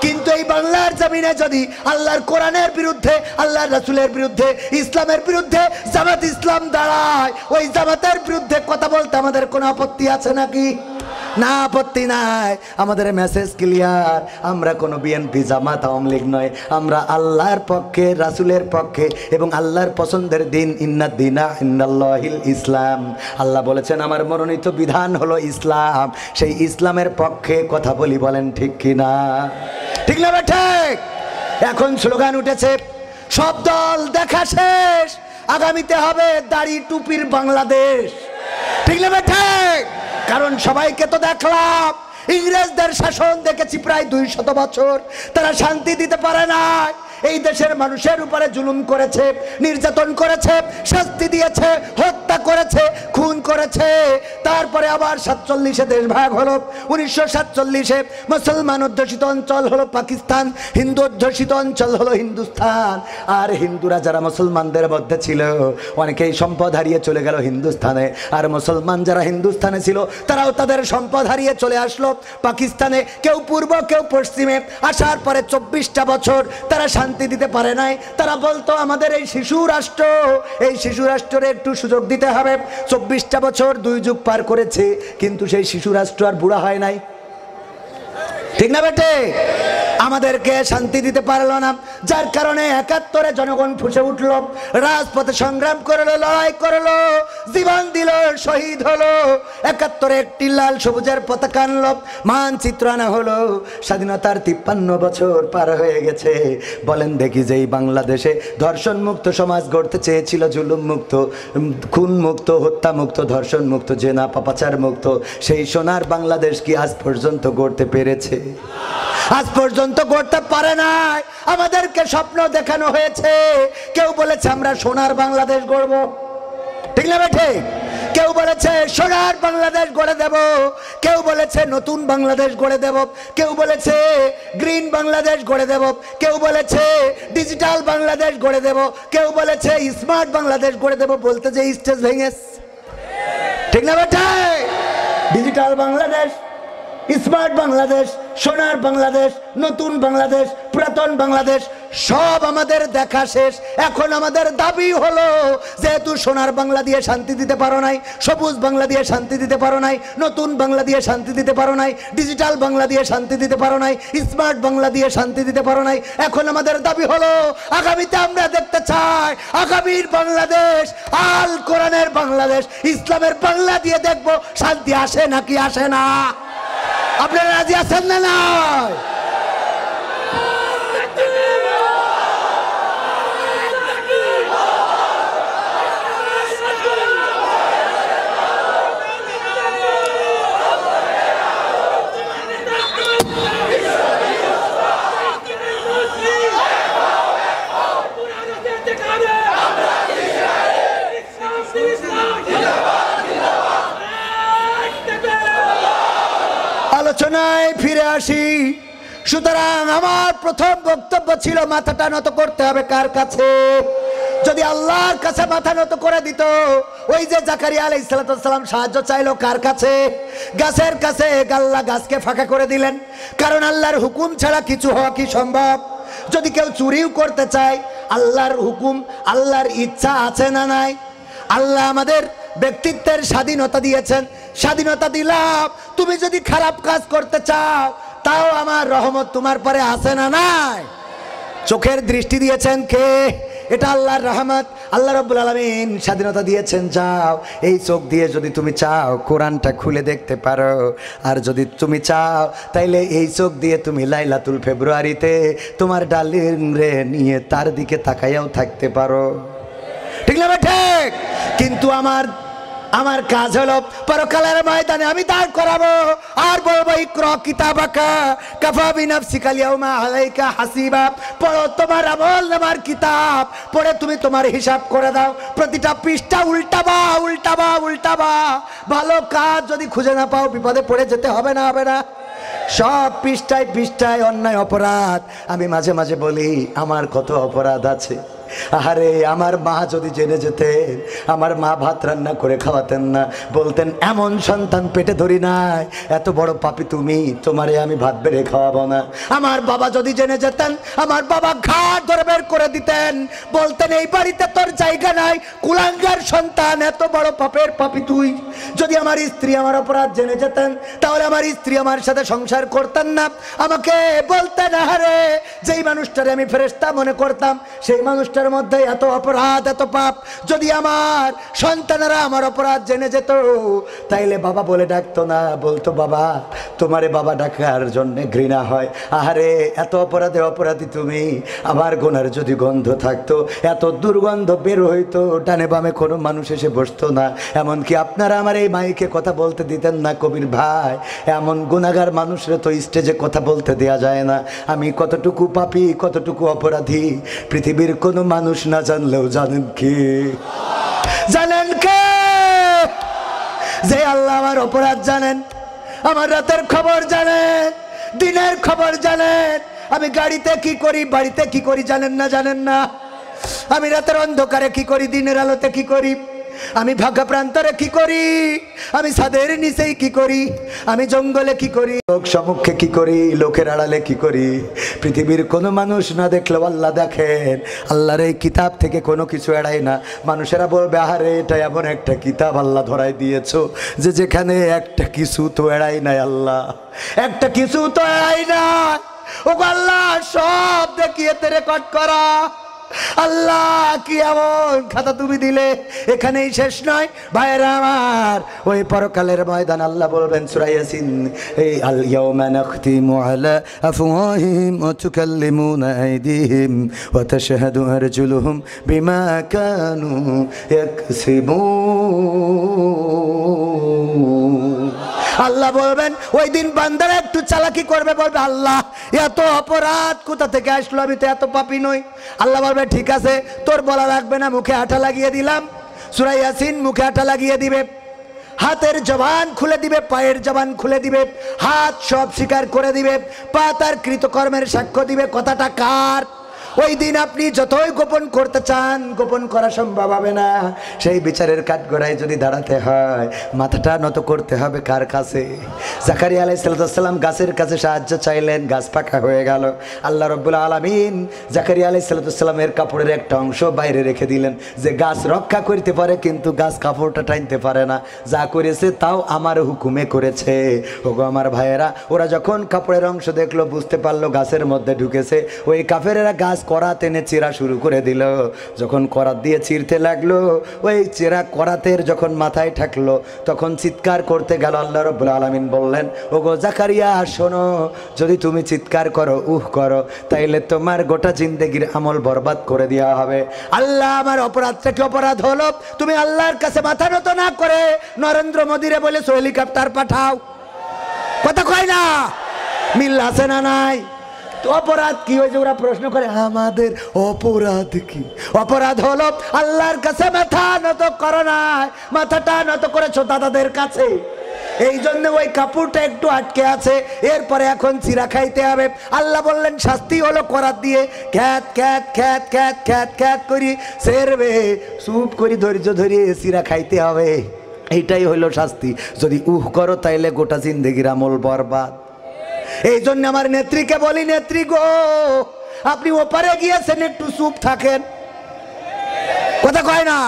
কিন্তু এই বাংলার জমিনে যদি আল্লাহর কোরআনের বিরুদ্ধে, আল্লাহর রাসূলের বিরুদ্ধে, ইসলামের বিরুদ্ধে জামাত ইসলাম দাঁড়ায়, ওই জামাতের বিরুদ্ধে কথা বলতে আমাদের কোনো আপত্তি আছে নাকি? না, আপত্তি নাই। আমাদের মেসেজ ক্লিয়ার, আমরা কোনো বিএনপি জামাত আওয়ামী লীগ নয়, আমরা আল্লাহর পক্ষে, রাসূলের পক্ষে এবং আল্লাহর পছন্দের দিন, ইন্নাদ দীনা ইনদাল্লাহিল ইসলাম। আল্লাহ বলেছেন আমার মনোনীত বিধান হলো ইসলাম, সেই ইসলামের পক্ষে কথা বলি। বলেন ঠিক কিনা? ঠিক না ঠিক? এখন স্লোগান উঠেছে, সব দল দেখা শেষ, আগামীতে হবে দাড়ি টুপির বাংলাদেশ। ঠিক না ঠিক? কারণ সবাইকে তো দেখলাম, ইংরেজদের শাসন দেখেছি প্রায় 200 বছর, তারা শান্তি দিতে পারে না। এই দেশের মানুষের উপরে জুলুম করেছে, নির্যাতন করেছে, শাস্তি দিয়েছে, হত্যা করেছে, খুন করেছে। তারপরে আবার 47-এ দেশ ভাগ হলো। 1947-এ মুসলমান অধ্যুষিত অঞ্চল হলো পাকিস্তান, হিন্দু অধ্যুষিত অঞ্চল হলো হিন্দুস্তান। আর হিন্দুরা যারা মুসলমানদের মধ্যে ছিল, অনেকেই সম্পদ হারিয়ে চলে গেল হিন্দুস্তানে। আর মুসলমান যারা হিন্দুস্তানে ছিল, তারাও তাদের সম্পদ হারিয়ে চলে আসলো পাকিস্তানে। কেউ পূর্ব, কেউ পশ্চিমে। আসার পরে 24টা বছর তারা শান্তি দিতে পারে নাই। তারা বলতো আমাদের এই শিশু রাষ্ট্র, এই শিশু রাষ্ট্রে একটু সুযোগ দিতে হবে। 24টা বছর 2 যুগ পার করেছে, কিন্তু সেই শিশু রাষ্ট্র আর বুড়া হয় নাই। ঠিক না বেটে? আমাদেরকে শান্তি দিতে পারলো না, যার কারণে 71-এ জনগণ ফুঁসে উঠল, রাজপথে সংগ্রাম করলো, লড়াই করলো, জীবন দিল, শহীদ হলো। 71-এ একটি লাল সবুজের পতাকা আনলো, মানচিত্র আনা হলো। স্বাধীনতার 53 বছর পার হয়ে গেছে। বলেন দেখি, যে এই বাংলাদেশে ধর্ষণ মুক্ত সমাজ গড়তে চেয়েছিল, জুলুম মুক্ত, খুন মুক্ত, হত্যা মুক্ত, ধর্ষণ মুক্ত, জেনা পাপাচার মুক্ত, সেই সোনার বাংলাদেশ কি আজ পর্যন্ত গড়তে পেরেছে? আজ পর্যন্ত গড়তে পারে নাই। আমাদেরকে স্বপ্ন দেখানো হয়েছে। কেউ বলেছে আমরা সোনার বাংলাদেশ গড়ব, ঠিক না বেঠে? কেউ বলেছে সোনার বাংলাদেশ গড়ে দেব, কেউ বলেছে নতুন বাংলাদেশ গড়ে দেব, কেউ বলেছে গ্রিন বাংলাদেশ গড়ে দেব, কেউ বলেছে ডিজিটাল বাংলাদেশ গড়ে দেব, কেউ বলেছে স্মার্ট বাংলাদেশ গড়ে দেব। বলতে যে স্টেজ ভেঙেছে, ঠিক না বেঠে? ডিজিটাল বাংলাদেশ, স্মার্ট বাংলাদেশ, সোনার বাংলাদেশ, নতুন বাংলাদেশ, পুরাতন বাংলাদেশ, সব আমাদের দেখা শেষ। এখন আমাদের দাবি হলো, যেহেতু সোনার বাংলা দিয়ে শান্তি দিতে পারো নাই, সবুজ বাংলা দিয়ে শান্তি দিতে পারো নাই, নতুন বাংলা দিয়ে শান্তি দিতে পারো নাই, ডিজিটাল বাংলা দিয়ে শান্তি দিতে পারো নাই, স্মার্ট বাংলা দিয়ে শান্তি দিতে পারো নাই, এখন আমাদের দাবি হলো, আগামীতে আমরা দেখতে চাই আগামীর বাংলাদেশ আল কোরআনের বাংলাদেশ, ইসলামের বাংলা দিয়ে দেখবো শান্তি আসে নাকি আসে না। আপনারা রাজি আছেন না? নয়? আলোচনায় ফিরে আসি। সুতরাং আমার প্রথম বক্তব্য ছিল, মাথাটা নত করতে হবে কার কাছে? যদি আল্লাহর কাছে মাথা নত করে দিত, ওই যে জাকারিয়া আলাইহিস সালাম সাহায্য চাইলো কার কাছে? গাছের কাছে। আল্লাহ গাছকে ফাঁকা করে দিলেন, কারণ আল্লাহর হুকুম ছাড়া কিছু হওয়া কি সম্ভব? যদি কেউ চুরিও করতে চায়, আল্লাহর হুকুম, আল্লাহর ইচ্ছা আছে না নাই? আল্লাহ আমাদের ব্যক্তিত্বের স্বাধীনতা দিয়েছেন, স্বাধীনতা দিলাম। তুমি যদি খারাপ কাজ করতে চাও, তাও আমার রহমত তোমার পরে আছে না নাই? চোখের দৃষ্টি দিয়েছেন কে? এটা আল্লাহর রহমত। আল্লাহ রাব্বুল আলামিন স্বাধীনতা দিয়েছেন, যাও এই চোখ দিয়ে যদি তুমি চাও কোরআনটা খুলে দেখতে পারো, আর যদি তুমি চাও তাইলে এই চোখ দিয়ে তুমি লাইলাতুল ফেব্রুয়ারিতে তোমার ডার্লিং রে নিয়ে তার দিকে তাকাইয়াও থাকতে পারো, ঠিক না ঠিক? কিন্তু আমার আমার কাজ হলো পরকালের ময়দানে আমি দাঁড় করাবো আর বলবো ইকরা কিতাবাকা কাফা বিনাফসিকা আল-ইয়াওমা আলাইকা হাসিবা। পড়ো তোমার আমলনামার কিতাব, পড়ে তুমি তোমার হিসাব করে দাও। প্রতিটা পৃষ্ঠা উল্টাবা উল্টাবা উল্টাবা। ভালো কাজ যদি খুঁজে না পাও বিপদে পড়ে যেতে হবে না? হবে না? সব পৃষ্ঠায় পৃষ্ঠায় অন্যায় অপরাধ। আমি মাঝে মাঝে বলি আমার কত অপরাধ আছে। আরে আমার মা যদি জেনে যেতেন, আমার মা ভাত রান্না করে খাওয়াতেন না, বলতেন এমন সন্তান পেটে ধরি নাই, এত বড় পাপী তুমি, তোমারে আমি ভাত বেড়ে খাওয়াবো না। আমার বাবা যদি জেনে যেতেন, আমার বাবা ঘাট ধরে বের করে দিতেন, বলতেন এই বাড়িতে তোর জায়গা নাই, কুলাঙ্গার সন্তান, এত বড় পাপের পাপী তুই। যদি আমার স্ত্রী আমার অপরাধ জেনে যেতেন, তাহলে আমার স্ত্রী আমার সাথে সংসার করতেন না, আমাকে বলতেন আরে যেই মানুষটারে আমি ফেরেশতা মনে করতাম সেই মানুষটার মধ্যে এত অপরাধ এত পাপ। যদি আমার সন্তানেরা আমার অপরাধ জেনে যেত, তাইলে বাবা বলে ডাকতো না, বলতো বাবা তোমারে বাবা ডাকার জন্য ঘৃণা হয়। আরে এত অপরাধে অপরাধী তুমি, আমার গুনার যদি গন্ধ থাকতো, এত দুর্গন্ধ বের হইতো, ডানে বামে কোনো মানুষ এসে বসতো না। এমনকি আপনারা আমার এই মাইকে কথা বলতে দিতেন না কবির ভাই। এমন গুনাহগার মানুষরা তো স্টেজে কথা বলতে দেয়া যায় না। আমি কতটুকু পাপী কতটুকু অপরাধী পৃথিবীর কোনো মানুষ না জানলেও জানেন কে? জানেন কে? যে আল্লাহ আমার অপরাধ জানেন, আমার রাতের খবর জানেন, দিনের খবর জানেন, আমি গাড়িতে কি করি বাড়িতে কি করি জানেন না? জানেন না? আমি রাতের অন্ধকারে কি করি, দিনের আলোতে কি করি, আমি ভাগা প্রান্তরে কি করি, আমি ছাদের নিচেই কি করি, আমি জঙ্গলে কি করি, লোক সম্মুখে কি করি, লোকের আড়ালে কি করি, পৃথিবীর কোনো মানুষ না দেখলেও আল্লাহ দেখেন। আল্লাহর এই কিতাব থেকে কোনো কিছু এড়াই না। মানুষেরা বলবে আরে এটা এমন একটা কিতাব আল্লাহ ধরাই দিয়েছো যে যেখানে একটা কিছু তো এড়াই নাই, আল্লাহ একটা কিছু তো এড়াই না। ও আল্লাহ সব দেখিয়ে রেকর্ড করা। আল্লাহ কি এমন খাতা তুমি দিলে, এখানেই শেষ নয় ভাইরা আমার। ওই পরকালের ময়দান আল্লাহ বলবেন সূরা ইয়াসিন, এই আল ইয়াওমা নাখতিমু আলা আফওয়াহিহিম ওয়া তুকাল্লিমুনা আইদিহিম ওয়া তাশহাদু আরজুলুহুম বিমা কানু ইয়াকসিবুন। আল্লাহ বলবেন ওই দিন বান্দারা একটু চালাকি করবে, বলবে আল্লাহ এত অপরাধ কোথা থেকে আসলো, আমি তো এত পাপী নই। আল্লাহ বলবে ঠিক আছে তোর বলা লাগবে না, মুখে আঠা লাগিয়ে দিলাম। সূরা ইয়াসিন মুখে আঠা লাগিয়ে দিবে, হাতের জবান খুলে দিবে, পায়ের জবান খুলে দিবে, হাত সব স্বীকার করে দিবে, পা তার কৃতকর্মের সাক্ষ্য দিবে। কথাটা কার? ওই দিন আপনি যতই গোপন করতে চান গোপন করা সম্ভব হবে না। সেই বিচারের কাঠগড়ায় যদি দাঁড়াতে হয় মাথাটা নত করতে হবে কার কাছে? জাকারিয়া আলাইহিস সালাম গাছের কাছে সাহায্য চাইলেন, গাছ পাকা হয়ে গেল। আল্লাহ রাব্বুল আলামিন জাকারিয়া আলাইহিস সালামের কাপড়ের একটা অংশ বাইরে রেখে দিলেন, যে গাছ রক্ষা করতে পারে কিন্তু গাছ কাপড়টা টানতে পারে না। যা করেছে তাও আমার হুকুমে করেছে। ওগো আমার ভাইয়েরা, ওরা যখন কাপড়ের অংশ দেখলো বুঝতে পারলো গাছের মধ্যে ঢুকেছে। ওই কাফেরেরা গাছ করাত এনে চিরা শুরু করে দিল। যখন করাত দিয়ে চিরতে লাগলো, ওই চিরা করাতের যখন মাথায় ঠাকলো তখন চিৎকার করতে গেল। আল্লাহ রাব্বুল আলামিন বললেন ওগো জাকারিয়া শোনো, যদি তুমি চিৎকার করো করো তাইলে তোমার গোটা জিন্দেগির আমল বরবাদ করে দেওয়া হবে। আল্লাহ আমার অপরাধটা কি অপরাধ হলো? তুমি আল্লাহর কাছে মাথা নত না করে নরেন্দ্র মোদীরে বলেছো হেলিকপ্টার পাঠাও। কথা কয় না? মিল আছে না নাই? অপরাধ কি হয়েছে? ওরা প্রশ্ন করে আমাদের অপরাধ কি? অপরাধ হলো আল্লাহর কাছে মাথা নত করো নাই, মাথাটা নত করেছো দাদাদের কাছে। এই জন্য ওই কাপড়টা একটু আটকে আছে, এরপরে এখন চিরা খাইতে হবে। আল্লাহ বললেন শাস্তি হলো করাত দিয়ে খ্যাত খ্যাত খ্যাত খ্যাত খ্যাত খ্যাত করি সেরবে চুপ করি ধৈর্য ধরিয়ে চিরা খাইতে হবে। এইটাই হইল শাস্তি। যদি করো তাইলে গোটা জিন্দেগির আমল বরবাদ। এই জন্য আমার নেত্রীকে বলি, নেত্রী গো আপনি ওপারে গিয়েছেন একটু চুপ থাকেন। কথা কয় না?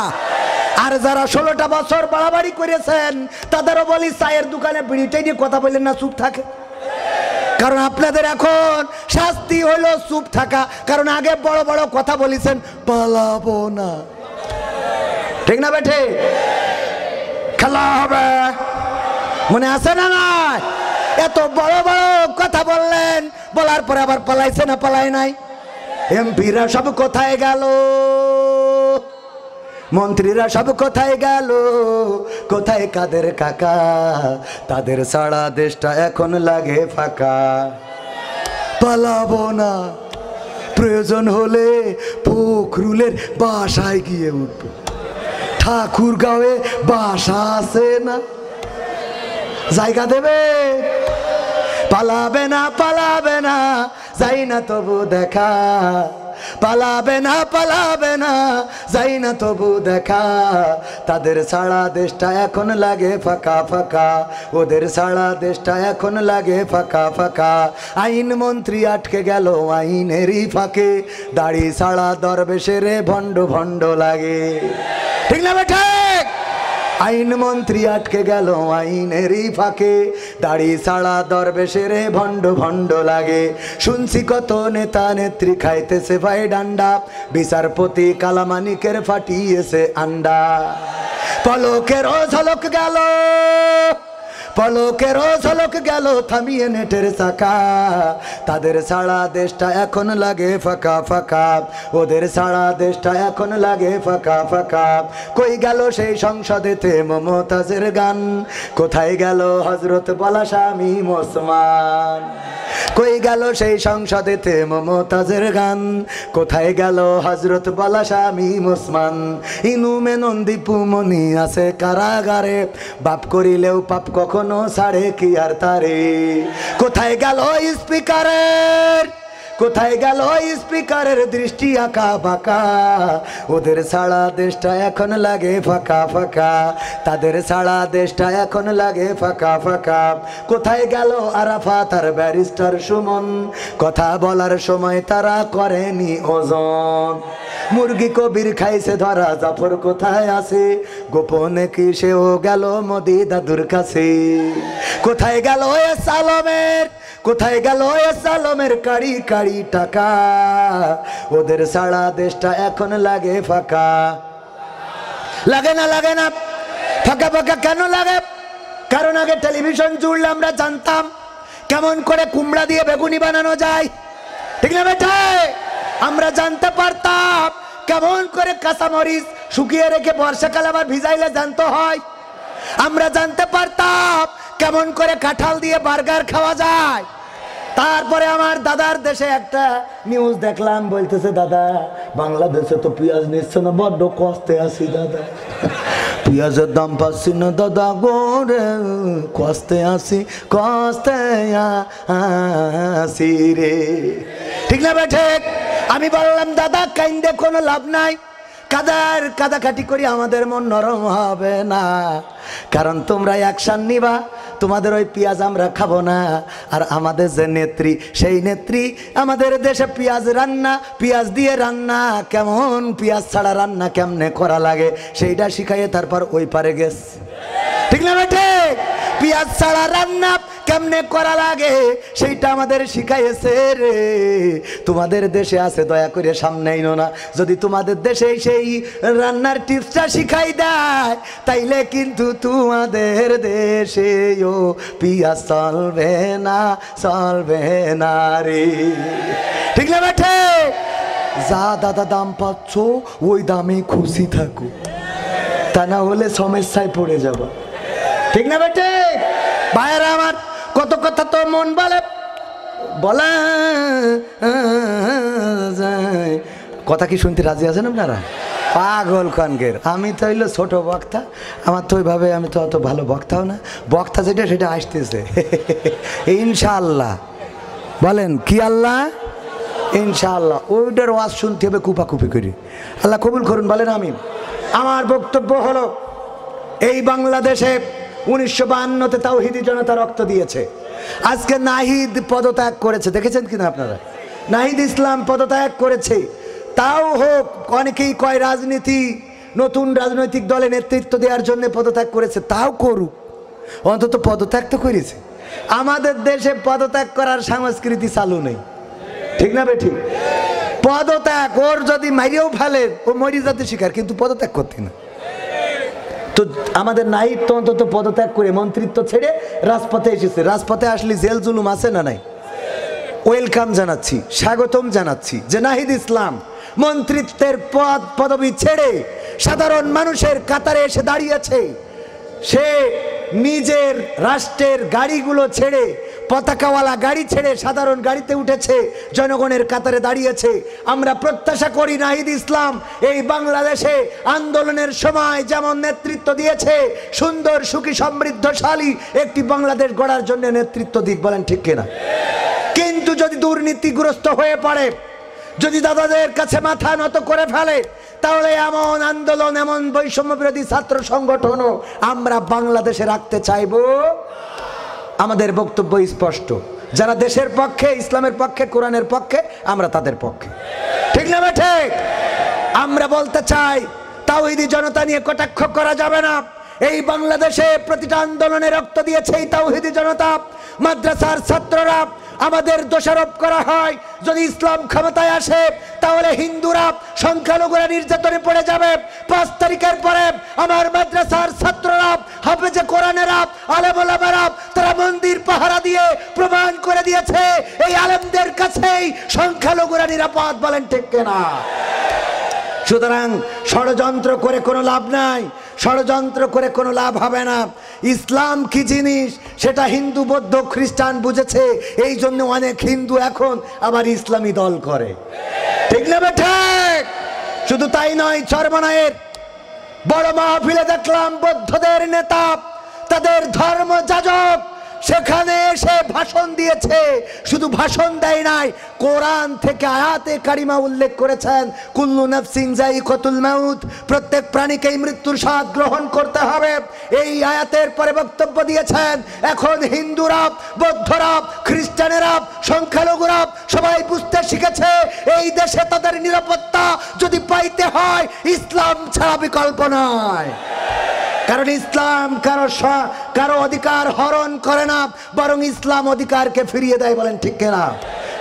আর যারা 16টা বছর বাড়াবাড়ি করেছেন তাদেরও বলি চায়ের দোকানে বিড়িটাই নিয়ে কথা বললেন না, চুপ থাকে। কারণ আপনাদের এখন শাস্তি হলো চুপ থাকা। কারণ আগে বড় বড় কথা বলেছেন পালাবো না, ঠিক না বেঠে? খেলা হবে, মনে আছে না? না এত বড় বড় কথা বললেন, বলার পরে আবার পালাইছে না পালাই নাই? এমপিরা সব কোথায় গেল? মন্ত্রীরা সব কোথায় গেল, কোথায় কাদের কাকা, তাদের সারা দেশটা এখন লাগে ফাঁকা। পালাবো না, প্রয়োজন হলে ফখরুলের বাসায় গিয়ে উঠব। ঠাকুরগাঁওয়ে বাসা আছে না, জায়গা দেবে? পালাবে না, পালাবে না, যাই না তবু দেখা। পালাবে না, পালাবে না, যাই না তবু দেখা। তাদের সারা দেশটা এখন লাগে ফাঁকা ফাঁকা, ওদের সারা দেশটা এখন লাগে ফাঁকা ফাঁকা। আইন মন্ত্রী আটকে গেল আইনেরই ফাঁকে, দাড়ি সারা দরবেশের ভণ্ড ভণ্ড লাগে। ঠিক না বেটা? আইন মন্ত্রী আটকে গেল আইনেরই ফাঁকে, দাড়ি সারা দরবেশের ভণ্ড ভণ্ড লাগে। শুনছি কত নেতা নেত্রী খাইতেছে ভাই ডান্ডা, বিচারপতি কালামানিকের ফাটিয়েছে আন্ডা। পলকেরও ঝলক গেল, পলকেরও ঝলক গেল থামিয়ে নেটের চাকা। তাদের সারা দেশটা এখন লাগে ফাঁকা ফাঁকা, ওদের সারা দেশটা এখন লাগে ফাঁকা ফাঁকা। কই গেল সেই সংসদেতে মমতাজের গান, কোথায় গেল হজরত বলা স্বামী ওসমান। কই গেল সেই সংসদেতে মমতাজের গান, কোথায় গেল হজরত বলা স্বামী ওসমান। ইনুমে নন্দীপু মনি আছে কারাগারে, বাপ করিলেও পাপ কখনো ছাড়ে কি আর তারে। কোথায় গেল স্পিকারের, কোথায় গেল স্পিকারের দৃষ্টি আঁকা বাঁকা, ওদের সারা দেশটা এখন লাগে ফাঁকা ফাঁকা, তাদের সারা দেশটা এখন লাগে ফাঁকা ফাঁকা। কোথায় গেল আরাফাত আর ব্যারিস্টার সুমন, কথা বলার সময় তারা করেনি ওজন। মুরগি কবির খাইছে ধরা, জাফর কোথায় আছে, গোপনে কি সেও গেল মোদি দাদুর কাছে। কোথায় গেল এস আলমের, কোথায় গেল এস আলমের কাড়ি কাড়ি টাকা, ওদের সারা দেশটা এখন লাগে ফাঁকা। লাগে না, লাগে না, ফাঁকা ফাঁকা কেন লাগে? কারণ আগে টেলিভিশন জুড়লে আমরা জানতাম কেমন করে কুমড়া দিয়ে বেগুনি বানানো যায়। ঠিক না বেটা? আমরা জানতে পারতাম কেমন করে কাঁচামরিচ শুকিয়ে রেখে বর্ষাকালে আবার ভিজাইলে জানতে হয়। আমরা জানতে পারতাম কেমন করে কাঁঠাল দিয়ে বার্গার খাওয়া যায়। তারপরে আমার দাদার দেশে একটা নিউজ দেখলাম, বলতেছে দাদা বাংলাদেশে তো পেঁয়াজ নিচ্ছে না, বড্ড কষ্টে আছি দাদা, পেঁয়াজের দাম পাচ্ছি না দাদা গোরে, কষ্টে আছি, কষ্টে আসি রে। ঠিক না বেঠে? আমি বললাম দাদা কাইন্দে কোনো লাভ নাই, কাদাকাটি করি আমাদের মন নরম হবে না, কারণ তোমরা অ্যাকশন নিবা, তোমাদের ওই পেঁয়াজ আমরা খাবো না। আর আমাদের যে নেত্রী, সেই নেত্রী আমাদের দেশে পেঁয়াজ রান্না, পেঁয়াজ দিয়ে রান্না, কেমন পেঁয়াজ ছাড়া রান্না কেমনে করা লাগে সেইটা শিখাইয়ে তারপর ওই পারে গেছে। ঠিক না বেটে? পেঁয়াজ ছাড়া রান্না কেমনে করা লাগে সেইটা আমাদের শিখাইছে রে। তোমাদের দেশে আছে, দয়া করে সামনে আইনো না। যদি তোমাদের দেশে সেই রান্নার টিপসটা শিখাই দেয়, তাইলে কিন্তু তোমাদের দেশেও পেঁয়াজ চলবে না, চলবে না রে। ঠিক না বেঠে? যা দাদা দাম পাচ্ছ ওই দামে খুশি থাকো, তা না হলে সমস্যায় পড়ে যাবো। ঠিক না বেটে? ভাইয়েরা আমার, কত কথা তো মন বলে, বলা যায়। কথা কি শুনতে রাজি আছেন আপনারা? পাগল খানকের। আমি তো হইলো ছোট বক্তা, আমার তো ওইভাবে, আমি তো অত ভালো বক্তাও না, বক্তা যেটা সেটা আসতেছে ইনশাআল্লাহ। বলেন কি আল্লাহ? ইনশাআল্লাহ। ওইটার ওয়াজ শুনতে হবে কুপাকুপি করি। আল্লাহ কবুল করুন, বলেন আমিন। আমার বক্তব্য হলো, এই বাংলাদেশে 1952-তে তাওহীদি জনতা রক্ত দিয়েছে। আজকে নাহিদ পদত্যাগ করেছে, দেখেছেন কিনা আপনারা? নাহিদ ইসলাম পদত্যাগ করেছে। তাও হোক, অনেকেই কয় রাজনীতি, নতুন রাজনৈতিক দলে নেতৃত্ব দেওয়ার জন্য পদত্যাগ করেছে, তাও করুক, অন্তত পদত্যাগ তো করেছে। আমাদের দেশে পদত্যাগ করার সংস্কৃতি চালু নেই। ঠিক না বেঠিক? পদত্যাগ, ওর যদি মারিয়েও ফেলে ও মরি যাতে শিকার, কিন্তু পদত্যাগ করতে না। তো আমাদের নাহিদ তো অন্তত পদত্যাগ করে মন্ত্রিত্ব ছেড়ে রাজপথে এসেছে। রাজপথে আসলে জেল জুলুম আছে না নাই? ওয়েলকাম জানাচ্ছি, স্বাগতম জানাচ্ছি যে নাহিদ ইসলাম মন্ত্রিত্বের পদবি ছেড়ে সাধারণ মানুষের কাতারে এসে দাঁড়িয়েছে। সে নিজের রাষ্ট্রের গাড়িগুলো ছেড়ে, পতাকাওয়ালা গাড়ি ছেড়ে সাধারণ গাড়িতে উঠেছে, জনগণের কাতারে দাঁড়িয়েছে। আমরা প্রত্যাশা করি নাহিদ ইসলাম এই বাংলাদেশে আন্দোলনের সময় যেমন নেতৃত্ব দিয়েছে, সুন্দর সুখী সমৃদ্ধশালী একটি বাংলাদেশ গড়ার জন্য নেতৃত্ব দিক। বলেন ঠিক কিনা? কিন্তু যদি দুর্নীতিগ্রস্ত হয়ে পড়ে, যদি দাদাদের কাছে মাথা নত করে ফেলে, তাহলে এমন আন্দোলন, এমন বৈষম্য বিরোধী ছাত্র সংগঠনও আমরা বাংলাদেশে রাখতে চাইব। আমাদের বক্তব্য স্পষ্ট, যারা দেশের পক্ষে, ইসলামের পক্ষে, কোরআনের পক্ষে, আমরা তাদের পক্ষে। ঠিক না ঠিক? আমরা বলতে চাই, তাওহীদি জনতা নিয়ে কটাক্ষ করা যাবে না। এই বাংলাদেশে প্রতিটা আন্দোলনে রক্ত দিয়েছে এই তাওহীদি জনতা। মাদ্রাসার ছাত্ররা, আমাদের দোষারোপ করা হয় যদি ইসলাম ক্ষমতায় আসে তাহলে হিন্দুরা, সংখ্যালঘুরা নির্যাতনে পড়ে যাবে। 5 তারিখের পরে আমার মাদ্রাসার ছাত্ররা, হাফেজে কোরআনেরা, আলেম ওলামারা, তারা মন্দির পাহারা দিয়ে প্রমাণ করে দিয়েছে এই আলেমদের কাছেই সংখ্যালঘুরা নিরাপদ। বলেন ঠিক কিনা? সুতরাং ষড়যন্ত্র করে কোনো লাভ নাই, ষড়যন্ত্র করে কোনো লাভ হবে না। ইসলাম কি জিনিস সেটা হিন্দু, বৌদ্ধ, খ্রিস্টান বুঝেছে, এই জন্য অনেক হিন্দু এখন আবার ইসলামী দল করে। ঠিক না ঠিক? শুধু তাই নয়, চরমনায়ের বড় মাহফিলে দেখলাম বৌদ্ধদের নেতা, তাদের ধর্ম যাজক সেখানে এসে ভাষণ দিয়েছে। শুধু ভাষণ দেয় নাই, কোরআন থেকে আয়াতে কারিমা উল্লেখ করেছেন, কুল্লু নাফসিন যায়িকাতুল মাউত, প্রত্যেক প্রাণীকেই মৃত্যুর স্বাদ গ্রহণ করতে হবে। এই আয়াতের পরে বক্তব্য দিয়েছেন, এখন হিন্দুরা, বৌদ্ধরা, খ্রিস্টানেরা, সংখ্যালঘুরা সবাই বুঝতে শিখেছে এই দেশে তাদের নিরাপত্তা যদি পাইতে হয় ইসলাম ছাড়া বিকল্প নয়। কারণ ইসলাম কারো অধিকার হরণ করে না, বরং ইসলাম অধিকারকে ফিরিয়ে দেয়। বলেন ঠিক কিনা?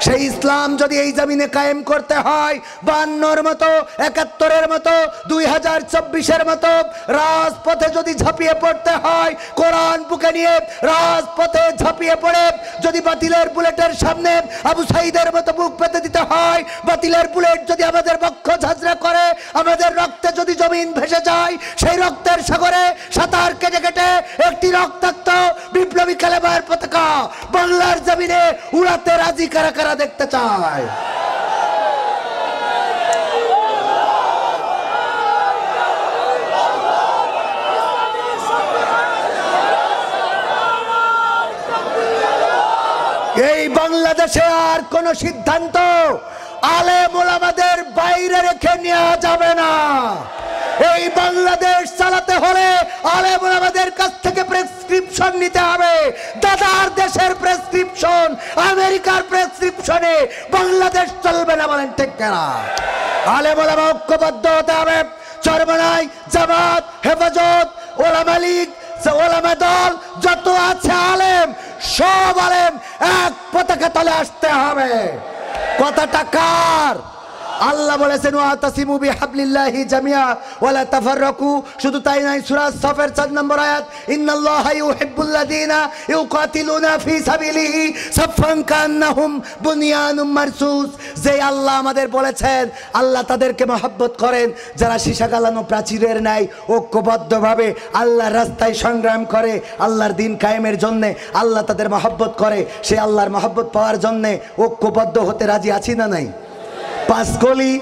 সেই ইসলাম যদি এই জমিনে কায়েম করতে হয়, 52-র মতো, 71-এর মতো, 2024-এর মতো রাজপথে যদি ঝাঁপিয়ে পড়তে হয়, কোরআন বুকে নিয়ে রাজপথে ঝাঁপিয়ে পড়ে যদি বাতিলের বুলেটের সামনে আবু সাইদের মতো বুক পেতে দিতে হয়, বাতিলের বুলেট যদি আমাদের বক্ষ ঝাঁঝরা করে, আমাদের রক্তে যদি জমিন ভেসে যায়, সেই রক্তের সাগরে সাঁতার কেটে কেটে একটি রক্তাক্ত বিপ্লবী কালেমার পতাকা বাংলার জমিনে উড়াতে রাজি কারা কারা দেখতে চায়? এই বাংলাদেশে আর কোন সিদ্ধান্ত আলেম ওলামাদের বাইরে রেখে নেওয়া যাবে না। এই বাংলাদেশ চালাতে হলে আলেম ওলামাদের কাছ থেকে প্রেসক্রিপশন নিতে হবে। দাদার দেশের প্রেসক্রিপশন, আমেরিকার প্রেসক্রিপশনে বাংলাদেশ চলবে না। বলেন ঠিক কিনা? আলেম ওলামা ঐক্যবদ্ধ হতে হবে। চরমনাই, জামাত, হেফাজত, ওলামা লীগ, ওলামা দল যত আছে আলেম, সব আলেম এক পতাকা তলে আসতে হবে। কথাটা কার? আল্লাহ বলেছেন ওয়াতাসিমু বিহাবলিল্লাহি জামিয়া ওয়ালা তাফাররাকু। শুধু তাই নয়, সূরা সাফের 4 নম্বর আয়াত, ইন্নাল্লাহা ইউহিব্বুল্লাযীনা ইউকাতিলুনা ফি সাবিলিহি সাফফান কান্নাহুম বুনিয়ানুম মারসুস। যে আল্লাহ আমাদের বলেছেন, আল্লাহ তাদেরকে মহব্বত করেন যারা সীসা গালানো প্রাচীরের ন্যায় ঐক্যবদ্ধভাবে আল্লাহর রাস্তায় সংগ্রাম করে, আল্লাহর দ্বীন কায়েমের জন্য আল্লাহ তাদের মহব্বত করে। সে আল্লাহর মহব্বত পাওয়ার জন্য ঐক্যবদ্ধ হতে রাজি আছি না নাই? পাঁচকলি,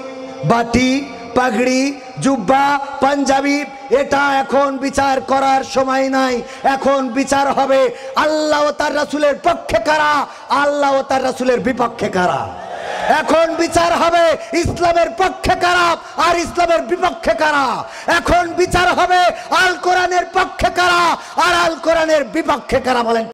বাটি, পাগড়ি, জুব্বা, পাঞ্জাবি, এটা এখন বিচার করার সময় নাই। এখন বিচার হবে আল্লাহ ও তার রাসূলের পক্ষে কারা, আল্লাহ ও তার রাসূলের বিপক্ষে কারা। এখন বিচার হবে ইসলামের পক্ষে কারা আর ইসলামের বিপক্ষে কারা। এখন বিচার হবে আল কোরআনের পক্ষে কারা আর আল কোরআনের বিপক্ষে কারা। বলেন